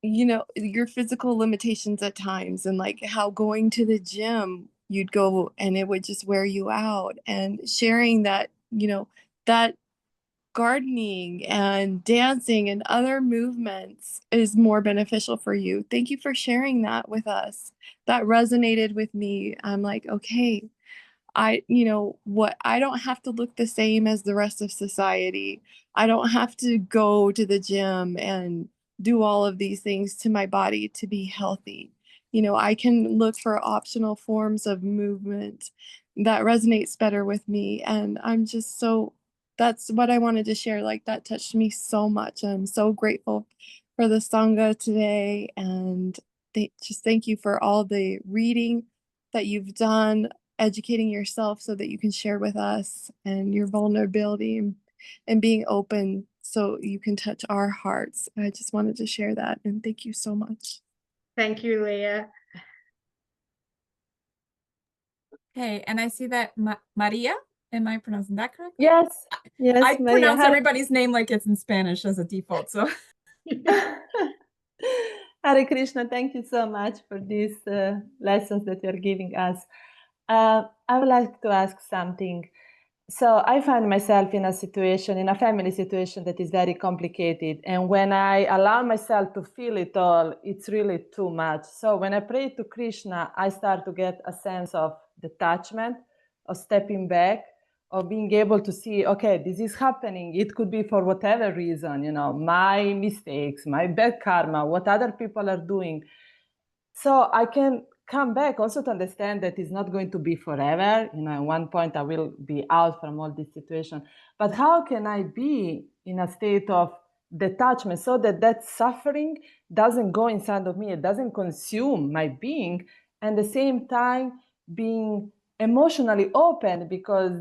you know, your physical limitations at times, and like how going to the gym, you'd go and it would just wear you out, and sharing that, you know, that gardening and dancing and other movements is more beneficial for you. Thank you for sharing that with us. That resonated with me. I'm like, okay, you know what, I don't have to look the same as the rest of society. I don't have to go to the gym and do all of these things to my body to be healthy. You know, I can look for optional forms of movement that resonates better with me. And I'm just so, that's what I wanted to share. Like, that touched me so much. I'm so grateful for the Sangha today. And just thank you for all the reading that you've done, educating yourself so that you can share with us, and your vulnerability and being open so you can touch our hearts. I just wanted to share that, and thank you so much. Thank you, Leah. Okay, and I see that Maria, am I pronouncing that correctly? Yes, yes, I Maria. pronounce everybody's name like it's in Spanish as a default, so. Hare Krishna, thank you so much for these lessons that you're giving us. I would like to ask something. So I find myself in a situation, in a family situation that is very complicated. And when I allow myself to feel it all, it's really too much. So when I pray to Krishna, I start to get a sense of detachment, of stepping back, of being able to see, okay, this is happening. It could be for whatever reason, you know, my mistakes, my bad karma, what other people are doing. So I can come back also to understand that it's not going to be forever. You know, at one point I will be out from all this situation. But how can I be in a state of detachment so that that suffering doesn't go inside of me, it doesn't consume my being, and at the same time being emotionally open, because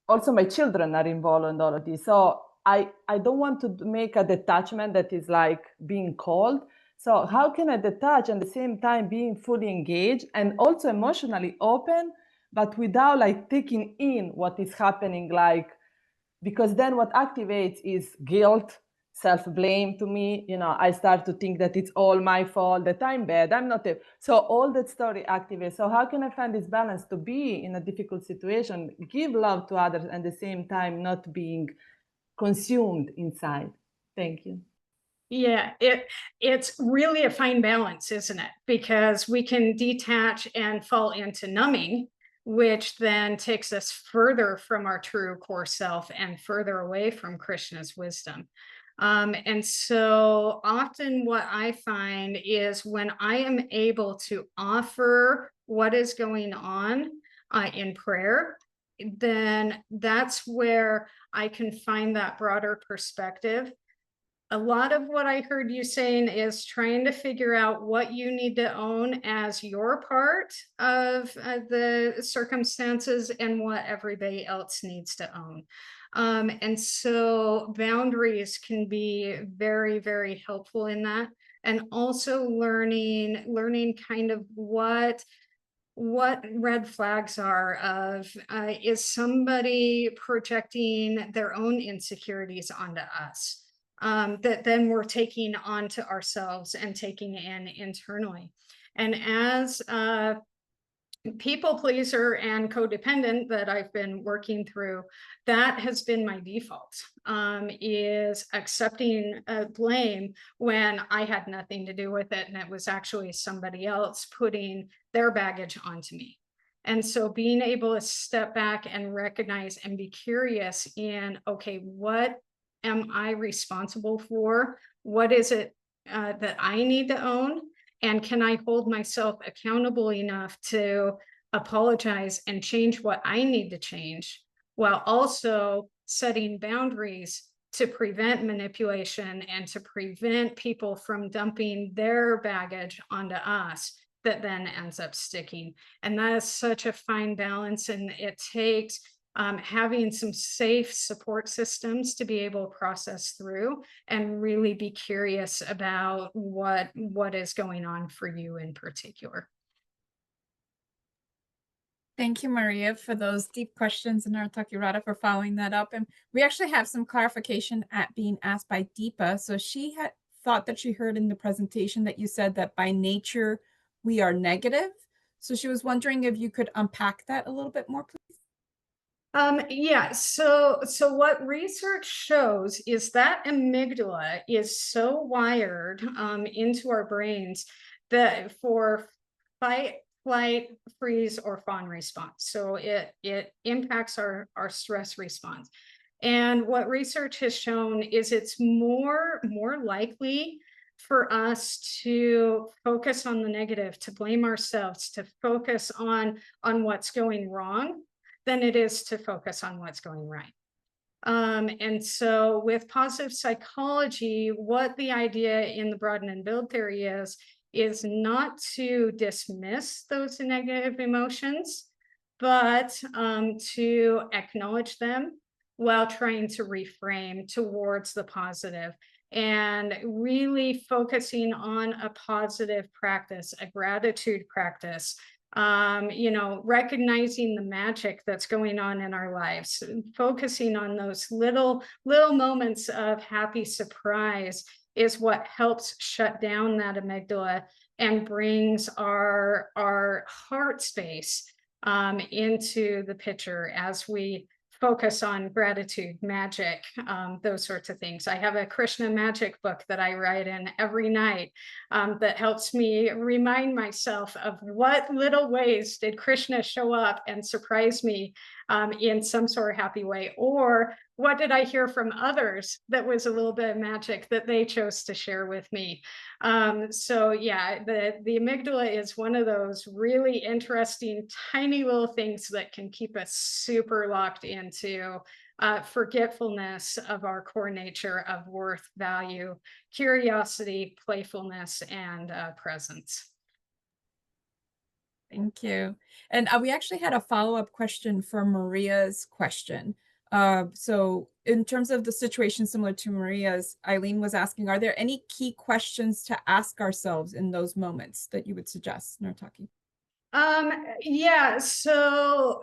also my children are involved in all of this. So I don't want to make a detachment that is like being cold. So how can I detach and at the same time being fully engaged and also emotionally open, but without like taking in what is happening, like, because then what activates is guilt, self-blame to me. You know, I start to think that it's all my fault, that I'm bad, I'm not. So all that story activates. So how can I find this balance to be in a difficult situation, give love to others, and at the same time not being consumed inside? Thank you. Yeah, it's really a fine balance, isn't it? Because we can detach and fall into numbing, which then takes us further from our true core self and further away from Krishna's wisdom. And so often what I find is when I am able to offer what is going on in prayer, then that's where I can find that broader perspective. A lot of what I heard you saying is trying to figure out what you need to own as your part of the circumstances and what everybody else needs to own. And so boundaries can be very, very helpful in that. And also learning kind of what red flags are of, is somebody projecting their own insecurities onto us? That then we're taking onto ourselves and taking in internally. And as a people pleaser and codependent that I've been working through, that has been my default, is accepting blame when I had nothing to do with it, and it was actually somebody else putting their baggage onto me. And so being able to step back and recognize and be curious in, okay, what am I responsible for? What is it that I need to own? And can I hold myself accountable enough to apologize and change what I need to change, while also setting boundaries to prevent manipulation and to prevent people from dumping their baggage onto us that then ends up sticking? And that is such a fine balance, and it takes having some safe support systems to be able to process through and really be curious about what is going on for you in particular. Thank you, Maria, for those deep questions, and Narataki Radha for following that up. And we actually have some clarification being asked by Deepa. So she had thought that she heard in the presentation that you said that by nature we are negative. So she was wondering if you could unpack that a little bit more, please. Yeah, so what research shows is that amygdala is so wired into our brains that for fight, flight, freeze, or fawn response. So it impacts our stress response. And what research has shown is it's more likely for us to focus on the negative, to blame ourselves, to focus on what's going wrong, than it is to focus on what's going right. And so with positive psychology, what the idea in the broaden and build theory is not to dismiss those negative emotions, but to acknowledge them while trying to reframe towards the positive, and really focusing on a positive practice, a gratitude practice, recognizing the magic that's going on in our lives, focusing on those little moments of happy surprise is what helps shut down that amygdala and brings our heart space into the picture as we focus on gratitude, magic, those sorts of things. I have a Krishna magic book that I write in every night that helps me remind myself of what little ways did Krishna show up and surprise me in some sort of happy way, or what did I hear from others that was a little bit of magic that they chose to share with me. So yeah, the amygdala is one of those really interesting tiny little things that can keep us super locked into forgetfulness of our core nature of worth, value, curiosity, playfulness, and presence. Thank you. And we actually had a follow-up question for Maria's question. So in terms of the situation similar to Maria's, Eileen was asking, are there any key questions to ask ourselves in those moments that you would suggest, Narataki? Yeah, so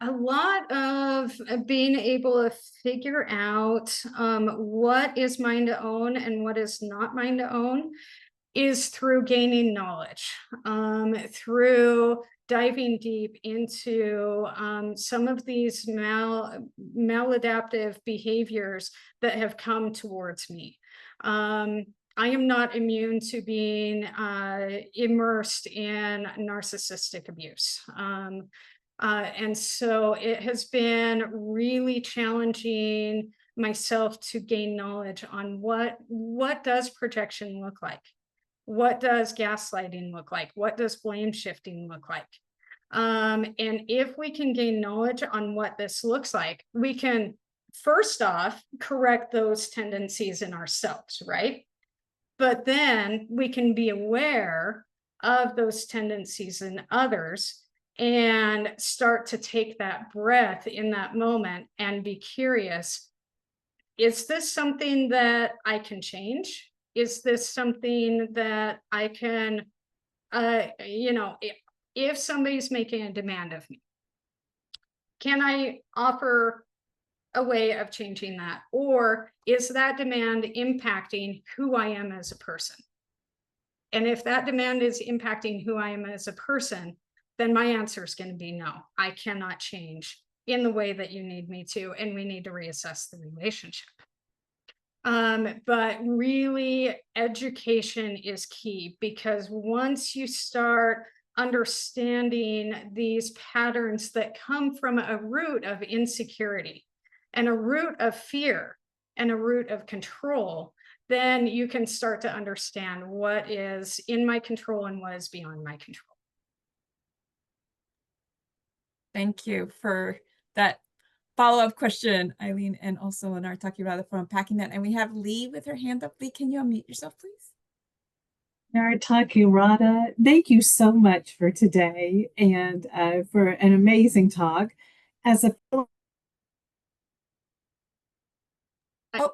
a lot of being able to figure out what is mine to own and what is not mine to own is through gaining knowledge, through diving deep into some of these maladaptive behaviors that have come towards me. I am not immune to being immersed in narcissistic abuse. And so it has been really challenging myself to gain knowledge on what does projection look like? What does gaslighting look like? What does blame shifting look like? And if we can gain knowledge on what this looks like, we can first off correct those tendencies in ourselves, right? But then we can be aware of those tendencies in others and start to take that breath in that moment and be curious. Is this something that I can change? Is this something that I can, if somebody's making a demand of me, can I offer a way of changing that? Or is that demand impacting who I am as a person? And if that demand is impacting who I am as a person, then my answer is going to be no, I cannot change in the way that you need me to, and we need to reassess the relationship. But really, education is key, because once you start understanding these patterns that come from a root of insecurity and a root of fear and a root of control, then you can start to understand what is in my control and what is beyond my control. Thank you for that follow-up question, Eileen, and also Nartaki Radha for unpacking that. And we have Lee with her hand up. Lee, can you unmute yourself, please? Nartaki Radha, thank you so much for today and for an amazing talk. As a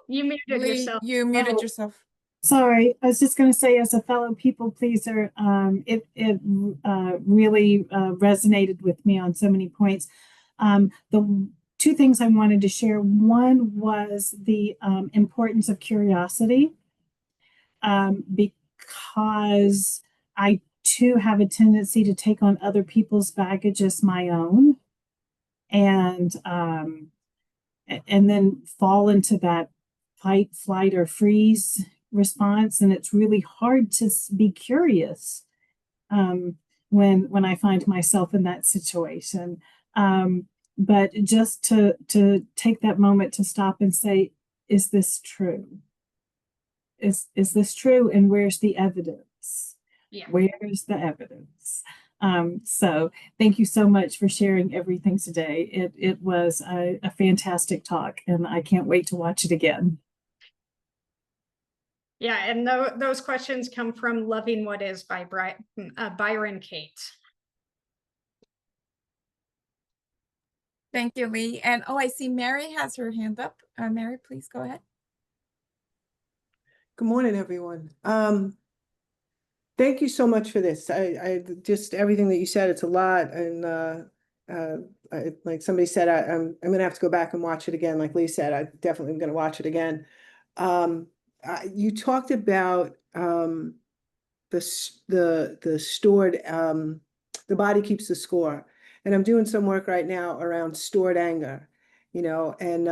You muted Lee, yourself. you muted yourself. Sorry, I was just going to say, as a fellow people pleaser, it really resonated with me on so many points. The two things I wanted to share. One was the importance of curiosity, because I too have a tendency to take on other people's baggage as my own, and then fall into that fight, flight, or freeze response. And it's really hard to be curious when I find myself in that situation. But just to take that moment to stop and say, is this true? Is this true? And where's the evidence? Yeah. Where's the evidence? So thank you so much for sharing everything today. It was a fantastic talk, and I can't wait to watch it again. Yeah, and those questions come from Loving What Is by Byron Kate. Thank you, Lee. And I see Mary has her hand up. Mary, please go ahead. Good morning, everyone. Thank you so much for this. I just everything that you said, it's a lot. And like somebody said, I'm going to have to go back and watch it again. Like Lee said, I definitely am going to watch it again. You talked about the stored, the body keeps the score. And I'm doing some work right now around stored anger, and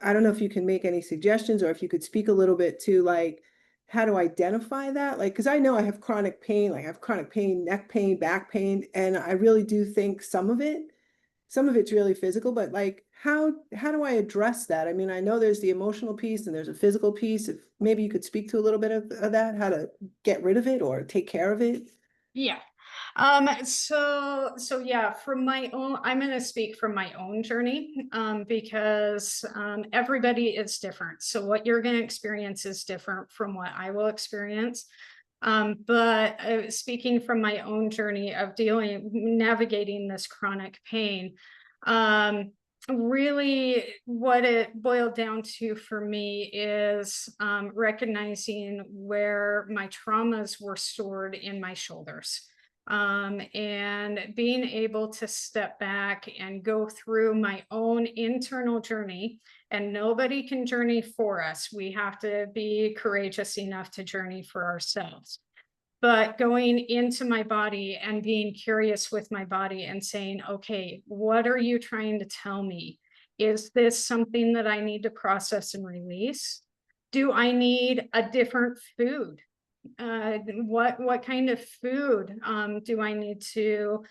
I don't know if you can make any suggestions, or if you could speak a little bit to like how to identify that, like, because I know I have chronic pain, like I have chronic pain, neck pain, back pain, and I really do think some of it's really physical, but like how do I address that? I mean, I know there's the emotional piece and there's a physical piece. If maybe you could speak to a little bit of that, how to get rid of it or take care of it. Yeah. So yeah, from my own, I'm going to speak from my own journey, because everybody is different. So what you're going to experience is different from what I will experience. But speaking from my own journey of navigating this chronic pain, really what it boiled down to for me is recognizing where my traumas were stored in my shoulders. And being able to step back and go through my own internal journey. And nobody can journey for us. We have to be courageous enough to journey for ourselves. But going into my body and being curious with my body and saying, okay, what are you trying to tell me? Is this something that I need to process and release? Do I need a different food? What kind of food do I need to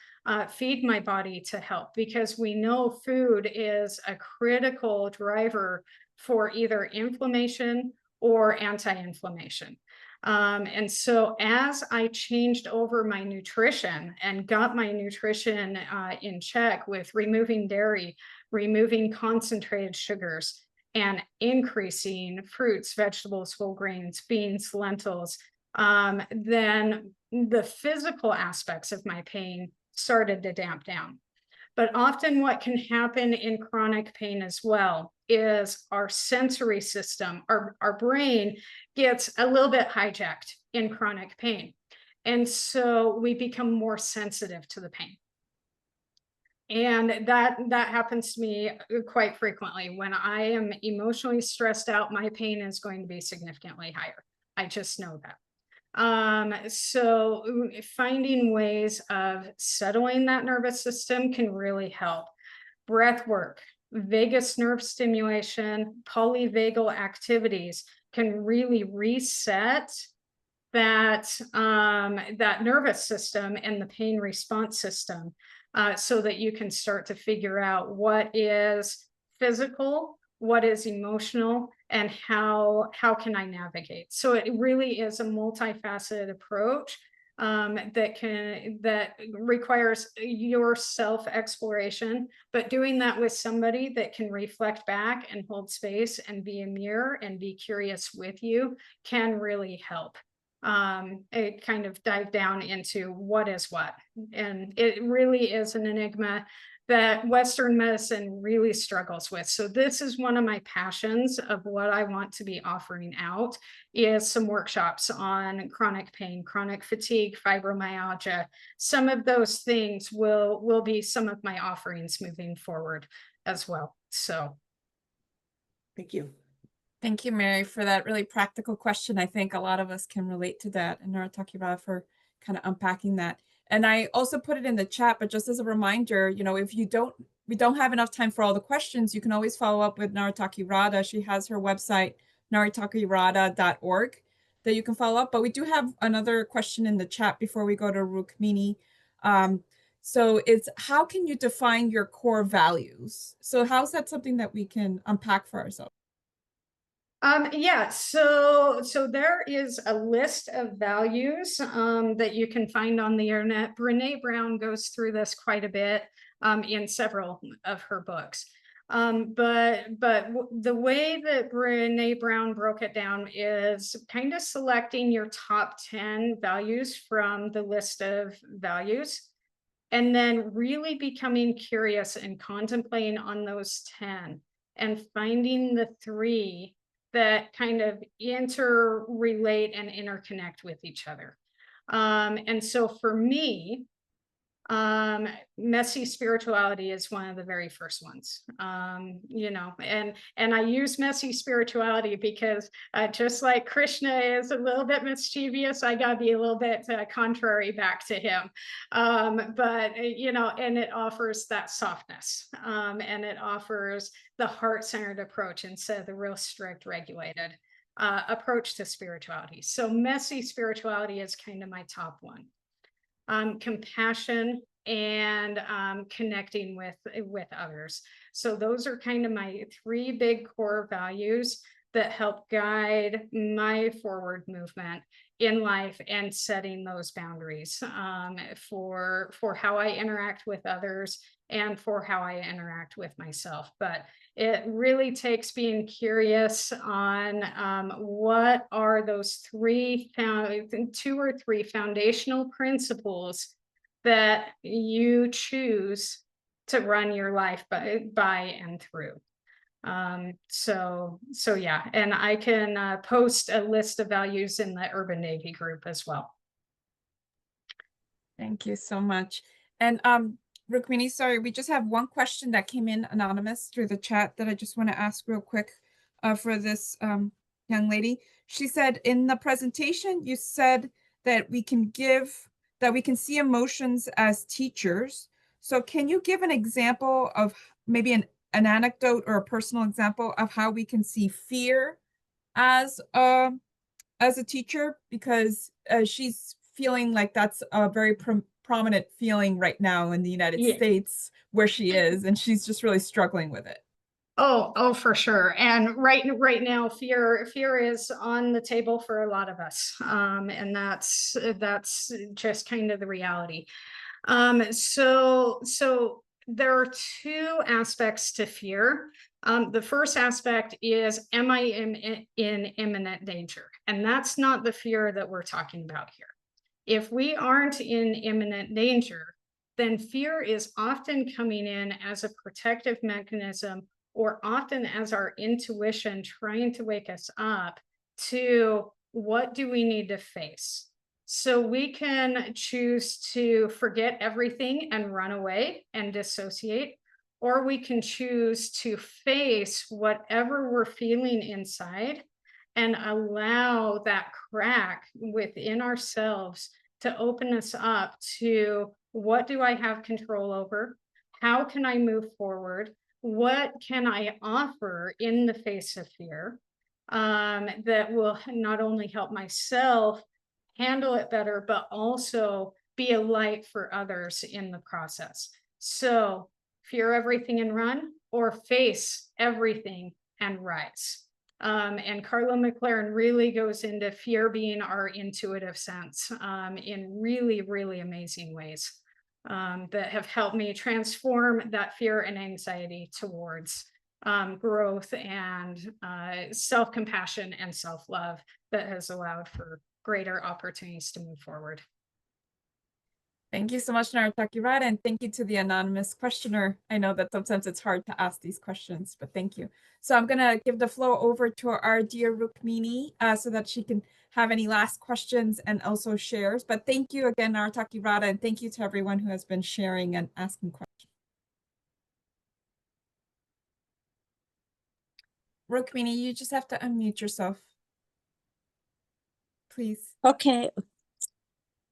feed my body to help? Because we know food is a critical driver for either inflammation or anti-inflammation. And so as I changed over my nutrition and got my nutrition in check with removing dairy, removing concentrated sugars, and increasing fruits, vegetables, whole grains, beans, lentils, then the physical aspects of my pain started to damp down. But often what can happen in chronic pain as well is our sensory system, our brain gets a little bit hijacked in chronic pain. And so we become more sensitive to the pain. And that happens to me quite frequently. When I am emotionally stressed out, my pain is going to be significantly higher. I just know that. So finding ways of settling that nervous system can really help. Breath work, vagus nerve stimulation, polyvagal activities can really reset that that nervous system and the pain response system, so that you can start to figure out what is physical, what is emotional, and how can I navigate. So it really is a multifaceted approach that requires your self-exploration, but doing that with somebody that can reflect back and hold space and be a mirror and be curious with you can really help. It kind of dive down into what is what. And it really is an enigma that Western medicine really struggles with. So this is one of my passions of what I want to be offering out, is some workshops on chronic pain, chronic fatigue, fibromyalgia. Some of those things will be some of my offerings moving forward as well. So Thank you. Thank you, Mary, for that really practical question. I think a lot of us can relate to that, and Narataki for kind of unpacking that. And I also put it in the chat, but just as a reminder, you know, if we don't have enough time for all the questions, you can always follow up with Narataki Rada. She has her website, naratakirada.org, that you can follow up. But we do have another question in the chat before we go to Rukmini. So it's, how can you define your core values? So how's that something that we can unpack for ourselves? Yeah, so there is a list of values that you can find on the internet. Brené Brown goes through this quite a bit in several of her books. But the way that Brené Brown broke it down is kind of selecting your top 10 values from the list of values, and then really becoming curious and contemplating on those 10 and finding the 3 that kind of interrelate and interconnect with each other. And so for me, messy spirituality is one of the very first ones. You know, and I use messy spirituality because just like Krishna is a little bit mischievous, I gotta be a little bit contrary back to him. But you know, and it offers that softness, and it offers the heart-centered approach instead of the real strict, regulated approach to spirituality. So messy spirituality is kind of my top one. Compassion and connecting with others. So those are kind of my 3 big core values that help guide my forward movement in life and setting those boundaries for how I interact with others and for how I interact with myself. But it really takes being curious on what are those 2 or 3 foundational principles that you choose to run your life by and through. So yeah, and I can post a list of values in the Urban Devi group as well. Thank you so much. And Rukmini, sorry, we just have one question that came in anonymous through the chat that I just want to ask real quick for this young lady. She said, in the presentation, you said that we can see emotions as teachers. So can you give an example of maybe an anecdote or a personal example of how we can see fear as a teacher? Because she's feeling like that's a very prominent feeling right now in the United States where she is, and she's just really struggling with it. Oh, for sure. And right now, fear is on the table for a lot of us. And that's just kind of the reality. So there are two aspects to fear. The first aspect is, am I in imminent danger? And that's not the fear that we're talking about here. If we aren't in imminent danger, then fear is often coming in as a protective mechanism, or often as our intuition trying to wake us up to what do we need to face. So we can choose to forget everything and run away and dissociate, or we can choose to face whatever we're feeling inside and allow that crack within ourselves to open us up to, what do I have control over? How can I move forward? What can I offer in the face of fear that will not only help myself handle it better, but also be a light for others in the process? So fear everything and run, or face everything and rise. And Carlo McLaren really goes into fear being our intuitive sense in really, really amazing ways that have helped me transform that fear and anxiety towards growth and self-compassion and self-love that has allowed for greater opportunities to move forward. Thank you so much, Narataki Radha, and thank you to the anonymous questioner. I know that sometimes it's hard to ask these questions, but thank you. So I'm going to give the floor over to our dear Rukmini so that she can have any last questions and also shares. But thank you again, Narataki Radha, and thank you to everyone who has been sharing and asking questions. Rukmini, you just have to unmute yourself, please. Okay.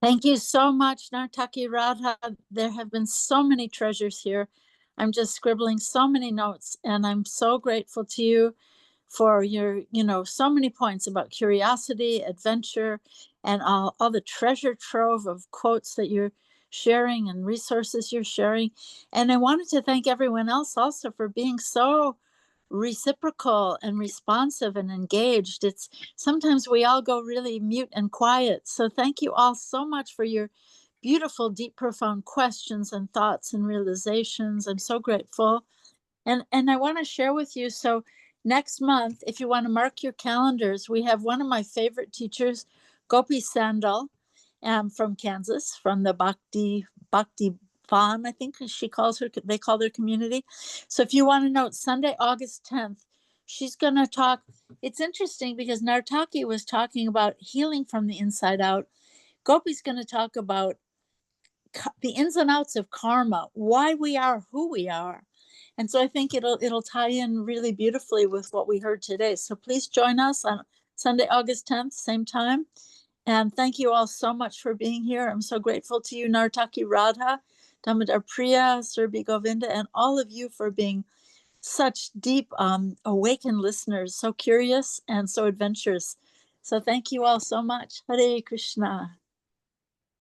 Thank you so much, Narataki Radha. There have been so many treasures here. I'm just scribbling so many notes, and I'm so grateful to you for your, so many points about curiosity, adventure, and all the treasure trove of quotes that you're sharing and resources you're sharing. And I wanted to thank everyone else also for being so reciprocal and responsive and engaged. It's sometimes we all go really mute and quiet. So thank you all so much for your beautiful, deep, profound questions and thoughts and realizations. I'm so grateful. And I want to share with you. So next month, if you want to mark your calendars, we have one of my favorite teachers, Gopi Sandal, from Kansas, from the Bhakti Fawn, I think they call their community. So if you want to know, Sunday, August 10th, she's going to talk. It's interesting because Narataki was talking about healing from the inside out. Gopi's going to talk about the ins and outs of karma, why we are who we are. And so I think it'll tie in really beautifully with what we heard today. So please join us on Sunday, August 10th, same time. And thank you all so much for being here. I'm so grateful to you, Narataki Radha, Damodar Priya, Surbi Govinda, and all of you for being such deep, awakened listeners, so curious and so adventurous. So thank you all so much. Hare Krishna.